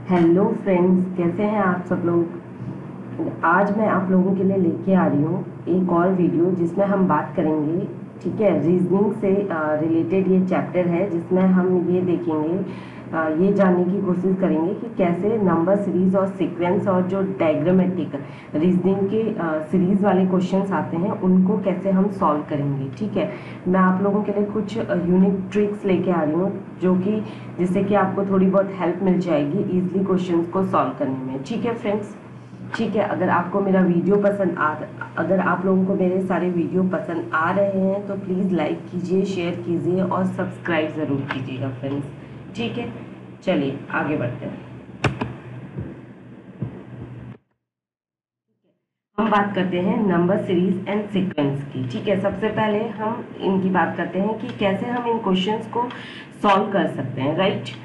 Hello friends, कैसे हैं आप सब लोग। आज मैं आप लोगों के लिए लेके आ रही हूँ एक और वीडियो जिसमें हम बात करेंगे, ठीक है। रीजनिंग से रिलेटेड ये चैप्टर है जिसमें हम ये देखेंगे, ये जानने की कोशिश करेंगे कि कैसे नंबर सीरीज और सीक्वेंस और जो डायग्रामेटिक रीजनिंग के सीरीज वाले क्वेश्चंस आते हैं उनको कैसे हम सॉल्व करेंगे, ठीक है। मैं आप लोगों के लिए कुछ यूनिक ट्रिक्स लेके आ रही हूँ जो कि जिससे कि आपको थोड़ी बहुत हेल्प मिल जाएगी इजीली क्वेश्चंस को सॉल्व करने में, ठीक है फ्रेंड्स। ठीक है, अगर आपको मेरा वीडियो अगर आप लोगों को मेरे सारे वीडियो पसंद आ रहे हैं तो प्लीज़ लाइक कीजिए, शेयर कीजिए और सब्सक्राइब ज़रूर कीजिएगा फ्रेंड्स, ठीक है। चलिए आगे बढ़ते हैं। हम बात करते हैं नंबर सीरीज एंड सीक्वेंस की, ठीक है। सबसे पहले हम इनकी बात करते हैं कि कैसे हम इन क्वेश्चंस को सॉल्व कर सकते हैं, right.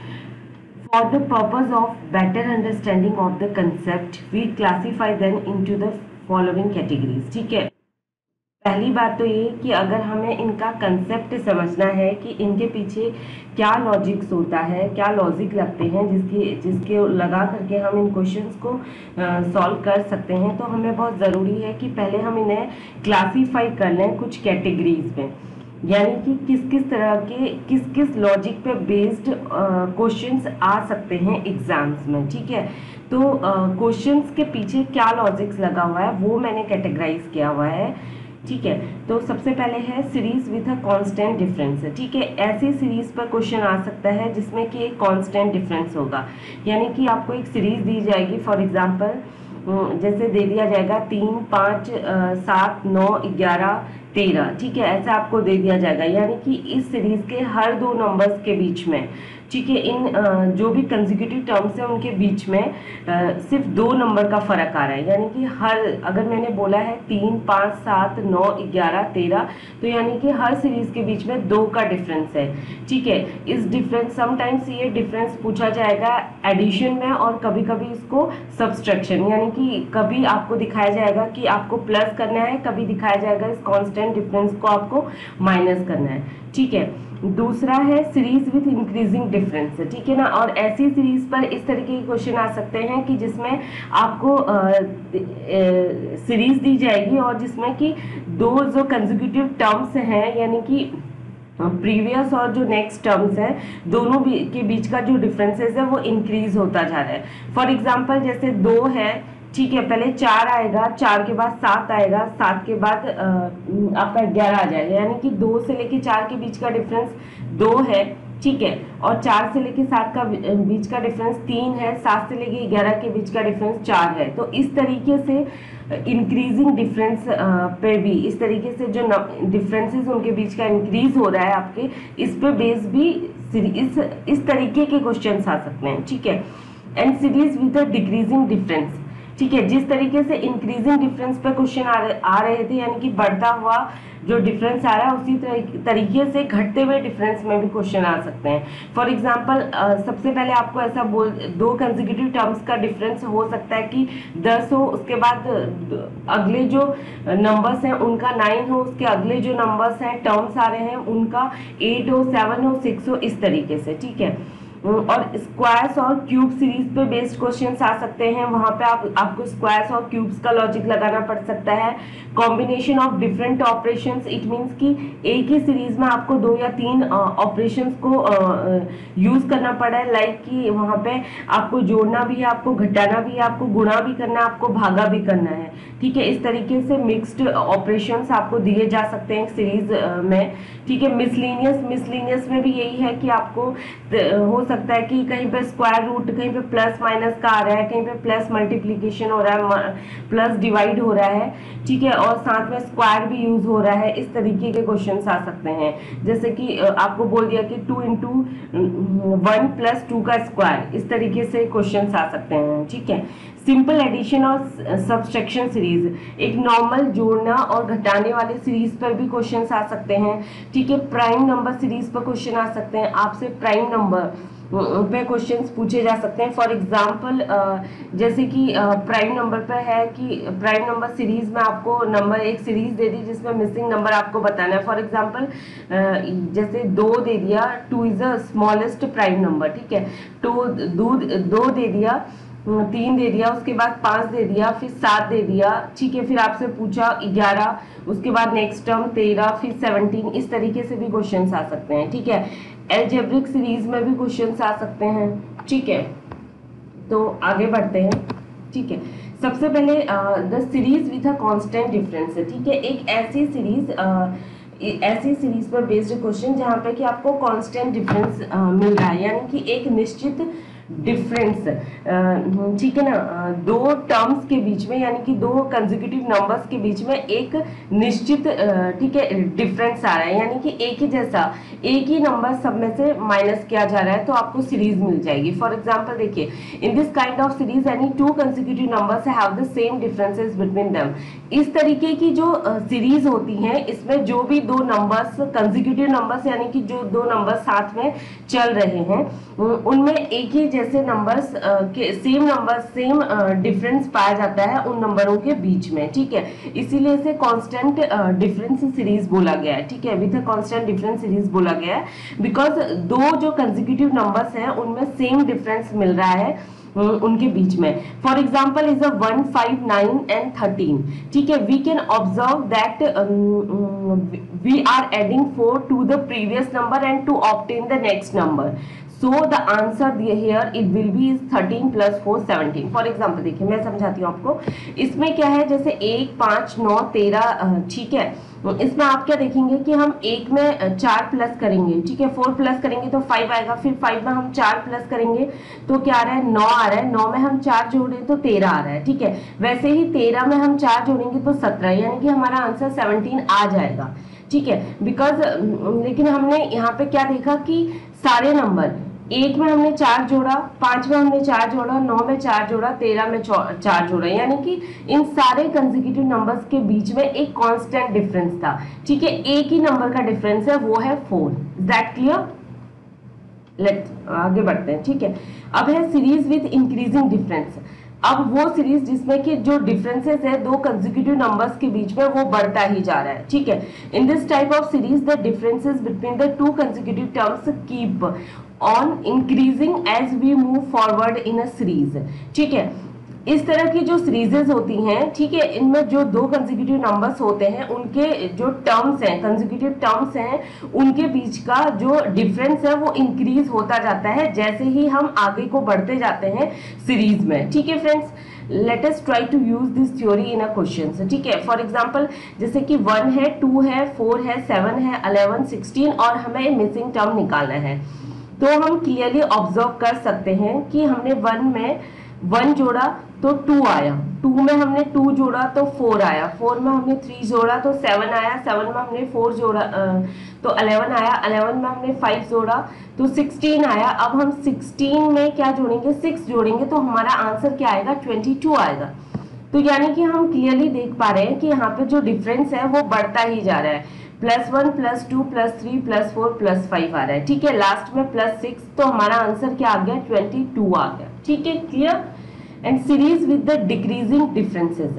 For the purpose of better understanding of the concept, we classify them into the following categories, ठीक है। पहली बात तो ये कि अगर हमें इनका कंसेप्ट समझना है कि इनके पीछे क्या लॉजिक्स होता है, क्या लॉजिक लगते हैं जिसके लगा करके हम इन क्वेश्चंस को सॉल्व कर सकते हैं, तो हमें बहुत ज़रूरी है कि पहले हम इन्हें क्लासीफाई कर लें कुछ कैटेगरीज में, यानी कि किस किस तरह के किस किस लॉजिक पे बेस्ड क्वेश्चंस आ सकते हैं एग्जाम्स में, ठीक है। तो क्वेश्चंस के पीछे क्या लॉजिक्स लगा हुआ है वो मैंने कैटेगराइज किया हुआ है, ठीक है। तो सबसे पहले है series with a constant difference, ठीक है। ऐसी सीरीज पर क्वेश्चन आ सकता है जिसमें कि एक कांस्टेंट डिफरेंस होगा, यानी कि आपको एक सीरीज दी जाएगी, फॉर एग्जांपल जैसे दे दिया जाएगा 3, 5, 7, 9, 11, 13, ठीक है। ऐसा आपको दे दिया जाएगा, यानी कि इस सीरीज के हर दो नंबर्स के बीच में, ठीक है, इन जो भी कंसेक्यूटिव टर्म्स हैं उनके बीच में सिर्फ 2 नंबर का फर्क आ रहा है, यानी कि अगर मैंने बोला है 3, 5, 7, 9, 11, 13, तो यानी कि हर सीरीज के बीच में 2 का डिफरेंस है, ठीक है। इस डिफरेंस समटाइम्स ये डिफरेंस पूछा जाएगा एडिशन में और कभी कभी इसको सब्सट्रैक्शन, यानी कि कभी आपको दिखाया जाएगा कि आपको प्लस करना है, कभी दिखाया जाएगा इस कांस्टेंट डिफरेंस को आपको माइनस करना है, ठीक है। दूसरा है सीरीज विथ इंक्रीजिंग डिफरेंस, ठीक है ना। और ऐसी सीरीज पर इस तरीके के क्वेश्चन आ सकते हैं कि जिसमें आपको सीरीज दी जाएगी और जिसमें कि 2 जो कंसेक्यूटिव टर्म्स हैं, यानी कि प्रीवियस और जो नेक्स्ट टर्म्स है दोनों के बीच का जो डिफरेंसेस है वो इंक्रीज होता जा रहा है। फॉर एग्जांपल जैसे 2 है, ठीक है, पहले 4 आएगा, 4 के बाद 7 आएगा, 7 के बाद आपका 11 आ जाएगा, यानी कि 2 से लेके 4 के बीच का डिफरेंस 2 है, ठीक है। और 4 से लेके 7 का बीच का डिफरेंस 3 है, 7 से लेके 11 के बीच का डिफरेंस 4 है। तो इस तरीके से इंक्रीजिंग डिफरेंस पे भी इस तरीके से जो डिफरेंसेस उनके बीच का इंक्रीज हो रहा है आपके, इस पे बेस भी इस तरीके के क्वेश्चंस आ सकते हैं, ठीक है। And series with a decreasing difference, ठीक है। जिस तरीके से इंक्रीजिंग डिफरेंस पे क्वेश्चन आ रहे थे, यानी कि बढ़ता हुआ जो डिफरेंस आ रहा है उसी तरीके से घटते हुए डिफरेंस में भी क्वेश्चन आ सकते हैं। फॉर एग्जांपल सबसे पहले आपको ऐसा 2 कंसेक्यूटिव टर्म्स का डिफरेंस हो सकता है कि 10 हो, उसके बाद अगले जो नंबर्स हैं उनका 9 हो, उसके अगले जो नंबर्स हैं टर्म्स आ रहे हैं उनका 8 हो, 7 हो, 6 हो, इस तरीके से, ठीक है। और स्क्वायर्स और क्यूब सीरीज पे बेस्ड क्वेश्चंस आ सकते हैं, वहां पे आपको स्क्वायर्स और क्यूब्स का लॉजिक लगाना पड़ सकता है। Combination of different operations, it means कि एक ही सीरीज में आपको 2 या 3 ऑपरेशंस को यूज करना पड़ा है, लाइक कि वहां पे आपको जोड़ना भी है, आपको घटाना भी है, आपको गुणा भी करना है, आपको भागा भी करना है, ठीक है। इस तरीके से मिक्स्ड ऑपरेशंस आपको दिए जा सकते हैं सीरीज में, ठीक है। मिसलिनियस में भी यही है कि आपको हो सकता है कि कहीं पे स्क्वायर रूट, कहीं पे प्लस माइनस का आ रहा है, कहीं पे प्लस मल्टीप्लीकेशन हो रहा है, प्लस डिवाइड हो रहा है, ठीक है, और साथ में स्क्वायर भी यूज हो रहा है। इस तरीके के क्वेश्चंस आ सकते हैं, जैसे कि आपको बोल दिया कि 2 × 1 + 2 का स्क्वायर, इस तरीके से क्वेश्चंस आ सकते हैं, ठीक है। सिंपल एडिशन और सब्सट्रैक्शन सीरीज, एक नॉर्मल जोड़ना और घटाने वाले सीरीज पर भी क्वेश्चंस आ सकते हैं। ठीक है, प्राइम नंबर सीरीज पर क्वेश्चन आ सकते हैं, आपसे प्राइम नंबर पे क्वेश्चंस पूछे जा सकते हैं। फॉर एग्जांपल जैसे कि प्राइम नंबर पे है कि प्राइम नंबर सीरीज में आपको नंबर एक सीरीज दे दी जिसमें मिसिंग नंबर आपको बताना है। फॉर एग्जांपल जैसे 2 दे दिया, 2 is the smallest prime number. ठीक है, तो 2 दे दिया, 3 दे दिया, उसके बाद 5 दे दिया, फिर 7 दे दिया। ठीक है, फिर आपसे पूछा 11, उसके बाद नेक्स्ट टर्म 13, फिर 17, इस तरीके से भी क्वेश्चंस आ सकते हैं। ठीक है, एल्जेब्रिक सीरीज में भी क्वेश्चंस आ सकते हैं। ठीक है, तो आगे बढ़ते हैं। ठीक है, सबसे पहले the series with a constant difference है। ठीक है, एक ऐसी सीरीज पर बेस्ड क्वेश्चन जहां पे कि आपको कांस्टेंट डिफरेंस मिल रहा है, यानी कि एक निश्चित डिफरेंस। ठीक है ना, 2 टर्म्स के बीच में, यानी कि 2 कंसेक्यूटिव नंबर्स के बीच में एक निश्चित ठीक है डिफरेंस आ रहा है, यानी कि एक ही जैसा एक ही नंबर सब में से माइनस किया जा रहा है, तो आपको सीरीज मिल जाएगी। फॉर एग्जांपल देखिए, in this kind of series any 2 consecutive numbers have the same differences between them. इस तरीके की जो सीरीज होती है, इसमें जो भी 2 नंबर्स कंसेक्यूटिव नंबर्स, यानी कि जो 2 नंबर साथ में चल रहे हैं, उनमें एक ही जैसे नंबर्स के सेम डिफरेंस पाया जाता है उन नंबरों के बीच में। ठीक है, इसीलिए इसे कांस्टेंट डिफरेंस सीरीज बोला गया है। ठीक है, with a constant difference series बोला गया है बिकॉज 2 जो कंसेक्यूटिव नंबर्स हैं उनमें सेम डिफरेंस मिल रहा है उनके बीच में। For example is a 1, 5, 9 and 13। ठीक है, we can observe that we are adding 4 to the previous number and to obtain the next number. So the answer here it will be is 13 plus 4 17। For example देखिए, मैं समझाती हूँ आपको। इसमें क्या है, जैसे 1, 5, 9, 13। ठीक है, इसमें आप क्या देखेंगे कि हम 1 में 4 प्लस करेंगे। ठीक है, 4 प्लस करेंगे तो 5 आएगा, फिर 5 में हम 4 प्लस करेंगे तो क्या आ रहा है, 9 आ रहा है। 9 में हम 4 जोड़े तो 13 आ रहा है। ठीक है, वैसे ही 13 में हम 4 जोड़ेंगे तो 17, यानी कि हमारा आंसर 17 आ जाएगा। ठीक है, बिकॉज लेकिन हमने यहाँ पे क्या देखा कि सारे नंबर 1 में हमने 4 जोड़ा, 5 में हमने 4 जोड़ा, 9 में 4 जोड़ा, 13 में 4 जोड़ा, यानी कि इन सारे कंसेक्यूटिव नंबर्स के बीच में एक कांस्टेंट डिफरेंस था। ठीक है, एक ही नंबर का डिफरेंस है, वो है 4। Is that clear? लेट्स आगे बढ़ते हैं। ठीक है, अब है सीरीज विद इंक्रीजिंग डिफरेंस। अब वो सीरीज जिसमें कि जो डिफरेंसेस है 2 कंसेक्यूटिव नंबर्स के बीच में वो बढ़ता ही जा रहा है। ठीक है, in this type of series the differences between the 2 consecutive terms keep on increasing as we move forward in a series. ठीक है, इस तरह की जो सीरीजेस होती हैं, ठीक है, इनमें जो 2 कंसेक्यूटिव नंबर्स होते हैं उनके जो टर्म्स हैं, कंसेक्यूटिव टर्म्स हैं, उनके बीच का जो डिफरेंस है वो इंक्रीज होता जाता है जैसे ही हम आगे को बढ़ते जाते हैं सीरीज में। ठीक है friends, let us try to use this theory in a question. ठीक है, फॉर एग्जांपल जैसे कि 1 है, 2 है, 4 है, 7 है, 11, 16 और हमें मिसिंग टर्म निकालना है। तो हम क्लियरली ऑब्जर्व कर सकते हैं कि हमने 1 में 1 जोड़ा तो 2 आया, 2 में हमने 2 जोड़ा तो 4 आया, 4 में हमने 3 जोड़ा तो 7 आया, 7 में हमने 4 जोड़ा तो 11 आया, 11 में हमने 5 जोड़ा तो 16 आया। अब हम 16 में क्या जोड़ेंगे, 6 जोड़ेंगे तो हमारा आंसर क्या आएगा, 22 आएगा। तो यानी कि हम क्लियरली देख पा रहे हैं कि यहाँ पे जो डिफरेंस है वो बढ़ता ही जा रहा है, +1 +2 +3 +4 +5 आ रहा है। ठीक है, लास्ट में +6, तो हमारा आंसर क्या आ गया, 22 आ गया। ठीक है, clear? And series with the decreasing differences.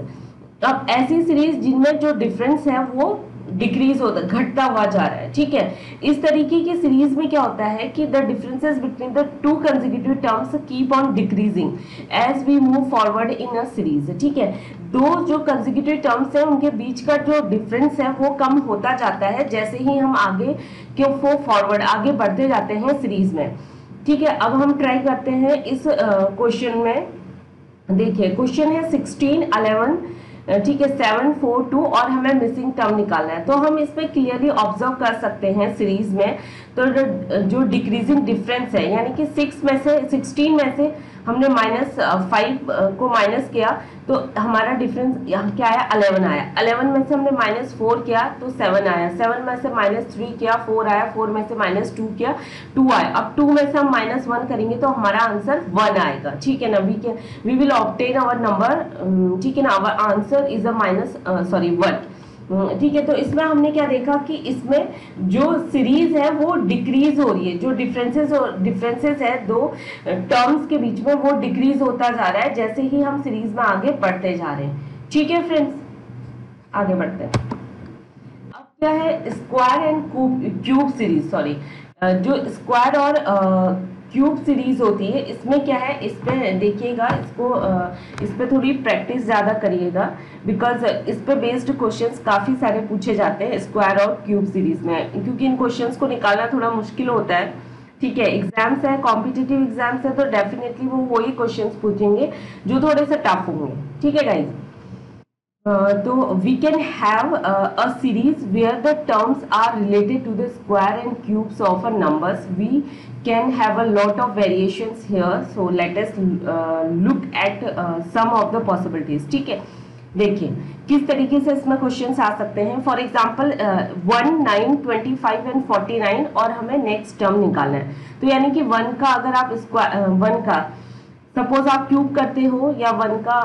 अब ऐसी सीरीज जिनमें जो डिफरेंस है वो डिक्रीज होता, घटता हुआ जा रहा है। ठीक है, इस तरीके की सीरीज में क्या होता है कि the differences between the 2 consecutive terms keep on decreasing as we move forward in a series. ठीक है, 2 जो कंसेक्यूटिव टर्म्स है उनके बीच का जो डिफरेंस है वो कम होता जाता है जैसे ही हम आगे क्यों फॉरवर्ड आगे बढ़ते जाते हैं सीरीज में। ठीक है, अब हम ट्राई करते हैं इस क्वेश्चन में। देखिए, क्वेश्चन है 16, 11, ठीक है, 7, 4, 2 और हमें मिसिंग टर्म निकालना है। तो हम इसमें क्लियरली ऑब्जर्व कर सकते हैं सीरीज में तो जो डिक्रीजिंग डिफरेंस है यानी कि 16 में से हमने -5 को माइनस किया तो हमारा डिफरेंस यहाँ क्या आया, 11 आया। 11 में से हमने -4 किया तो 7 आया। 7 में से -3 किया 4 आया। 4 में से -2 किया 2 आया। अब 2 में से हम -1 करेंगे तो हमारा आंसर 1 आएगा। ठीक है ना, we will obtain our number. ठीक है ना, आवर आंसर इज अ 1। ठीक है, तो इसमें हमने क्या देखा कि इसमें जो सीरीज है वो डिक्रीज हो रही है, जो डिफरेंसेस है दो टर्म्स के बीच में वो डिक्रीज होता जा रहा है जैसे ही हम सीरीज में आगे बढ़ते जा रहे हैं। ठीक है फ्रेंड्स, आगे बढ़ते हैं। अब क्या है, square and cube series, sorry, जो स्क्वायर और क्यूब सीरीज होती है इसमें क्या है, इस पे देखिएगा, इस पे थोड़ी प्रैक्टिस ज़्यादा करिएगा बिकॉज इस पे बेस्ड क्वेश्चंस काफ़ी सारे पूछे जाते हैं स्क्वायर और क्यूब सीरीज में, क्योंकि इन क्वेश्चंस को निकालना थोड़ा मुश्किल होता है। ठीक है, एग्जाम्स है, कॉम्पिटिटिव एग्जाम्स है तो डेफिनेटली वो वही क्वेश्चंस पूछेंगे जो थोड़े से टफ होंगे। ठीक है गाइज, तो we can have a series where the terms are related to the square and cubes of a numbers. We can have a lot of variations here, so let us look at some of the possibilities. ठीक है, देखिए किस तरीके से इसमें questions आ सकते हैं। For example 1, 9, 25 and 49 और हमें नेक्स्ट टर्म निकालना है। तो यानी कि 1 का अगर आप 1 का सपोज आप क्यूब करते हो या 1 का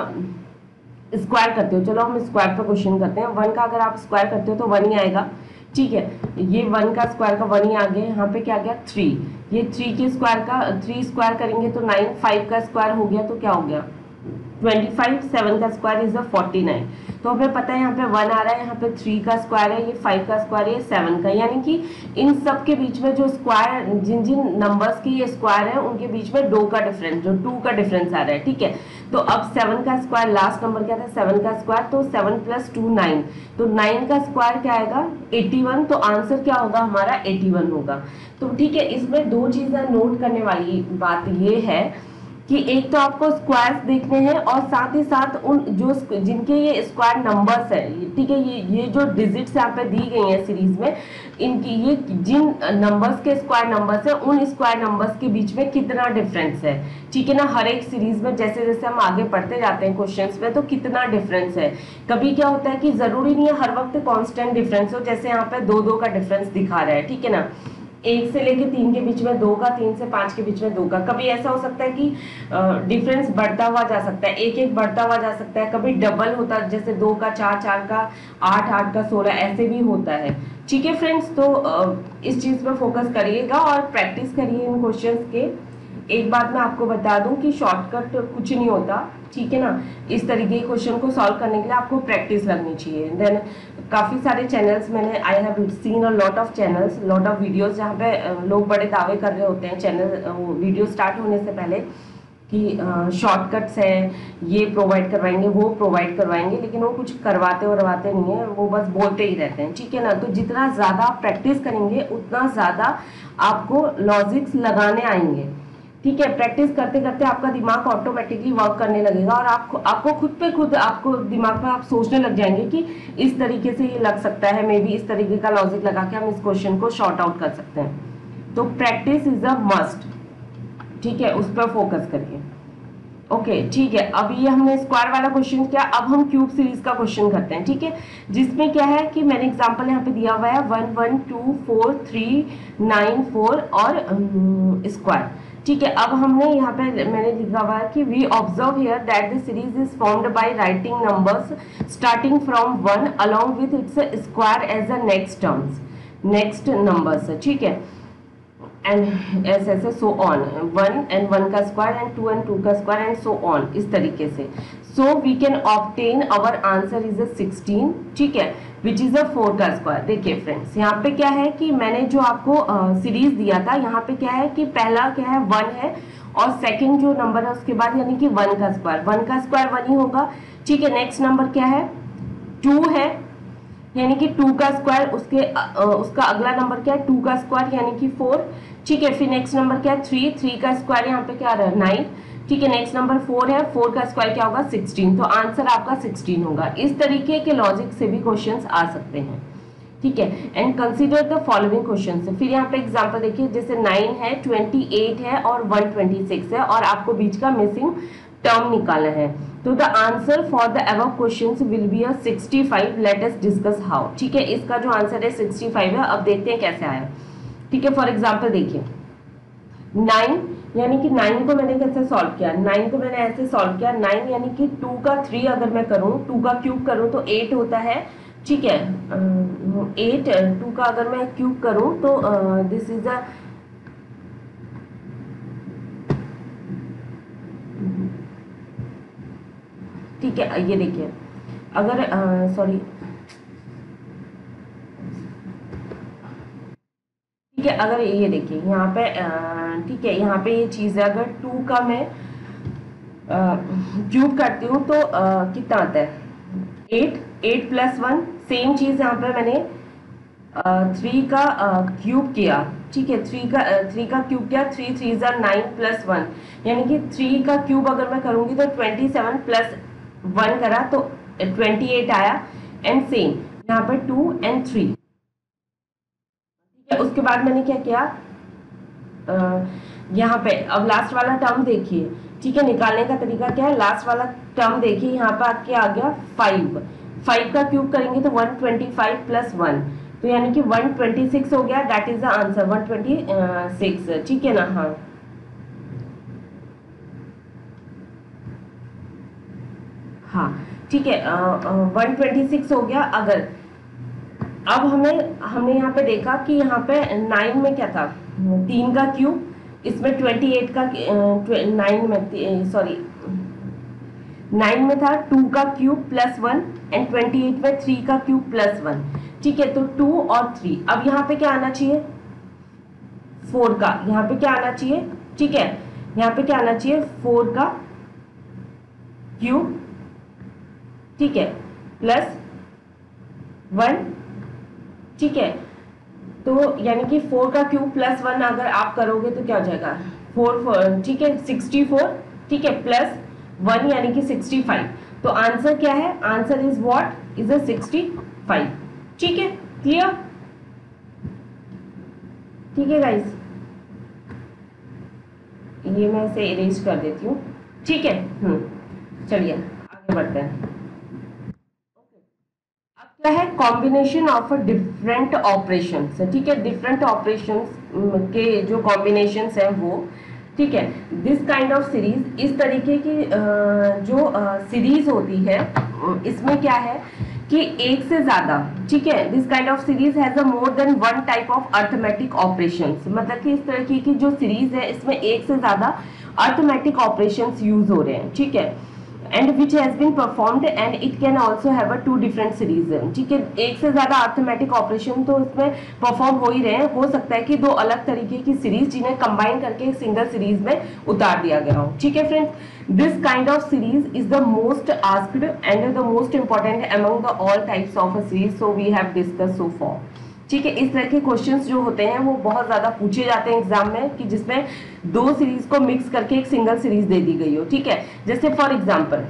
स्क्वायर करते हो, चलो हम स्क्वायर पे क्वेश्चन करते हैं। 1 का अगर आप स्क्वायर करते हो तो 1 ही आएगा। ठीक है, ये 1 का स्क्वायर का 1 ही आ गया। यहाँ पे क्या गया 3, ये 3 के स्क्वायर का 3 स्क्वायर करेंगे तो 9, 5 का स्क्वायर हो गया तो क्या हो गया 25, 7 का स्क्वायर इज 49। तो हमें पता है यहाँ पे 1 आ रहा है, यहाँ पे 3 का स्क्वायर है, ये 5 का स्क्वायर है, ये 7 का, यानी कि इन सब के बीच में जो स्क्वायर जिन जिन नंबर्स के ये स्क्वायर है उनके बीच में 2 का डिफरेंस, जो 2 का डिफरेंस आ रहा है। ठीक है, तो अब 7 का स्क्वायर, लास्ट नंबर क्या था 7 का स्क्वायर, तो 7 + 2 9, तो 9 का स्क्वायर क्या आएगा 81। तो आंसर क्या होगा हमारा 81 होगा। तो ठीक है, इसमें 2 चीजें नोट करने वाली बात ये है कि एक तो आपको स्क्वायर्स देखने हैं और साथ ही साथ उन जो जिनके ये स्क्वायर नंबर्स है, ठीक है, ये जो डिजिट्स यहाँ पे दी गई हैं सीरीज में, इनकी ये जिन नंबर्स के स्क्वायर नंबर्स है उन स्क्वायर नंबर्स के बीच में कितना डिफरेंस है। ठीक है ना, हर एक सीरीज में जैसे जैसे हम आगे बढ़ते जाते हैं क्वेश्चंस में तो कितना डिफरेंस है। कभी क्या होता है कि जरूरी नहीं है हर वक्त कांस्टेंट डिफरेंस हो, जैसे यहाँ पे 2-2 का डिफरेंस दिखा रहा है। ठीक है ना, 1 से लेके 3 के बीच में 2 का, 3 से 5 के बीच में 2 का। कभी ऐसा हो सकता है कि डिफरेंस बढ़ता हुआ जा सकता है, 1-1 बढ़ता हुआ जा सकता है, कभी डबल होता है, जैसे 2 का 4, 4 का 8, 8 का 16, ऐसे भी होता है। ठीक है फ्रेंड्स, तो इस चीज पर फोकस करिएगा और प्रैक्टिस करिए इन क्वेश्चंस के। एक बात मैं आपको बता दूं कि शॉर्टकट कुछ नहीं होता। ठीक है ना, इस तरीके के क्वेश्चन को सॉल्व करने के लिए आपको प्रैक्टिस लगनी चाहिए। देन काफ़ी सारे चैनल्स मैंने I have seen a lot of channels, lot of videos जहाँ पे लोग बड़े दावे कर रहे होते हैं चैनल वीडियो स्टार्ट होने से पहले कि शॉर्टकट्स है, ये प्रोवाइड करवाएंगे, वो प्रोवाइड करवाएंगे, लेकिन वो कुछ करवाते नहीं है, वो बस बोलते ही रहते हैं। ठीक है ना, तो जितना ज़्यादा आप प्रैक्टिस करेंगे उतना ज़्यादा आपको लॉजिक्स लगाने आएंगे। ठीक है, प्रैक्टिस करते करते आपका दिमाग ऑटोमेटिकली वर्क करने लगेगा और आपको खुद पे खुद आपको दिमाग में आप सोचने लग जाएंगे कि इस तरीके से ये लग सकता है, मे बी इस तरीके का लॉजिक लगा के हम इस क्वेश्चन को शॉर्ट आउट कर सकते हैं। तो प्रैक्टिस इज अ मस्ट। ठीक है, उस पर फोकस करिए। ओके ठीक है, अब ये हमने स्क्वायर वाला क्वेश्चन किया, अब हम क्यूब सीरीज का क्वेश्चन करते हैं। ठीक है, जिसमें क्या है कि मैंने एग्जांपल यहाँ पे दिया हुआ है 1 1 2 4 3 9 4 और स्क्वायर। ठीक है, अब हमने यहाँ पे मैंने लिखा हुआ है कि we observe here that the series is formed by writing numbers starting from 1 along with its square as a next numbers. ठीक है, एंड ऐसे सो ऑन 1 and 1 का स्क्वायर एंड 2 and 2 का स्क्वायर एंड सो ऑन, इस तरीके से। So we can obtain our answer is 16। ठीक है, विच इज 4 का स्क्वायर। देखिए फ्रेंड्स, यहाँ पे क्या है कि मैंने जो आपको सीरीज दिया था, यहाँ पे क्या है कि पहला क्या है 1 है और सेकंड जो नंबर है उसके बाद यानी कि 1 का स्क्वायर, 1 का स्क्वायर 1 ही होगा। ठीक है, नेक्स्ट नंबर क्या है 2 है, यानी कि 2 का स्क्वायर, उसका अगला नंबर क्या है 2 का स्क्वायर यानी कि 4। ठीक है, फिर नेक्स्ट नंबर क्या है 3 का स्क्वायर यहाँ पे क्या आ रहा है 9। ठीक है, नेक्स्ट नंबर 4 है, 4 का स्क्वायर क्या होगा 16। तो आंसर आपका 16 होगा। इस तरीके के लॉजिक से भी क्वेश्चंस आ सकते हैं। ठीक है। And consider the following question. फिर यहाँ पे एग्जांपल देखिए, जैसे 9 है, 28 है और 126 है और आपको बीच का मिसिंग टर्म निकालना है। तो the answer for the above questions will be 65। Let us discuss how. ठीक है, इसका जो आंसर है 65 है। अब देखते हैं कैसे आया। ठीक है, फॉर एग्जाम्पल देखिए 9 यानी कि 9 को मैंने कैसे सॉल्व किया, 9 को मैंने ऐसे सॉल्व किया। 9 यानी कि 2 का 3 अगर मैं करूं, 2 का क्यूब करूं तो 8 होता है। ठीक है, 8 2 का अगर मैं क्यूब करूं तो दिस इज अ ठीक है, ये देखिए अगर सॉरी ठीक है, अगर ये देखिए यहाँ पे ठीक है, यहाँ पे ये चीज है, अगर 2 का मैं क्यूब करती हूँ तो कितना आता है 8, 8 प्लस 1। सेम चीज यहाँ पे मैंने 3 का क्यूब किया। ठीक है, 3 का क्यूब किया, 3 3 9 प्लस 1 यानी कि 3 का क्यूब अगर मैं करूंगी तो 27 प्लस 1 करा तो 28 आया। एंड सेम यहाँ पर 2 एंड 3। ठीक है, उसके बाद मैंने क्या किया, यहाँ पे अब लास्ट वाला टर्म देखिए। ठीक है, निकालने का तरीका क्या है, लास्ट वाला टर्म देखिए, यहाँ पे आके आ गया 5। 5 का क्यूब करेंगे तो 125 प्लस 1 तो यानी कि 126 हो गया। That is the answer 126। ठीक है ना। हाँ हाँ ठीक है, 126 हो गया। अगर अब हमने यहाँ पे देखा कि यहाँ पे 9 में क्या था, 3 का क्यूब, इसमें 28 का 9 में सॉरी 9 में था 2 का क्यूब प्लस 1 एंड 28 में 3 का क्यूब प्लस 1। ठीक है, तो 2 और 3। अब यहाँ पे क्या आना चाहिए 4 का, यहाँ पे क्या आना चाहिए, ठीक है, यहाँ पे क्या आना चाहिए 4 का क्यूब, ठीक है, प्लस 1। ठीक है, तो यानी कि 4 का क्यूब प्लस 1 अगर आप करोगे तो क्या हो जाएगा 4 ठीक है 64। ठीक है, प्लस 1 यानी कि 65। तो आंसर क्या है, आंसर इज व्हाट इज 65। ठीक है, क्लियर। ठीक है गाइस, ये मैं इसे इरेज कर देती हूँ। ठीक है, चलिए आगे बढ़ते हैं। क्या है कॉम्बिनेशन ऑफ डिफरेंट ऑपरेशंस। ठीक है, डिफरेंट ऑपरेशंस के जो कॉम्बिनेशंस हैं वो, ठीक है, दिस काइंड ऑफ सीरीज, इस तरीके की जो सीरीज होती है इसमें क्या है कि एक से ज्यादा, ठीक है, this kind of series has a more than one type of arithmetic operations. मतलब कि इस तरीके की जो सीरीज है इसमें एक से ज्यादा अर्थमेटिक ऑपरेशंस यूज हो रहे हैं। ठीक है, and which has been performed and it can also have a 2 different series। ठीक है, एक से ज्यादा अर्थमेटिक ऑपरेशन तो इसमें परफॉर्म हो ही रहे हैं, हो सकता है कि 2 अलग तरीके की सीरीज जिन्हें कंबाइन करके एक सिंगल सीरीज में उतार दिया गया हो। ठीक है friends, this kind of series is the most asked and the most important among the all types of a series, so we have discuss so far. ठीक है, इस तरह के क्वेश्चंस जो होते हैं वो बहुत ज्यादा पूछे जाते हैं एग्जाम में, कि जिसमें 2 सीरीज को मिक्स करके एक सिंगल सीरीज दे दी गई हो। ठीक है, जैसे फॉर एग्जांपल,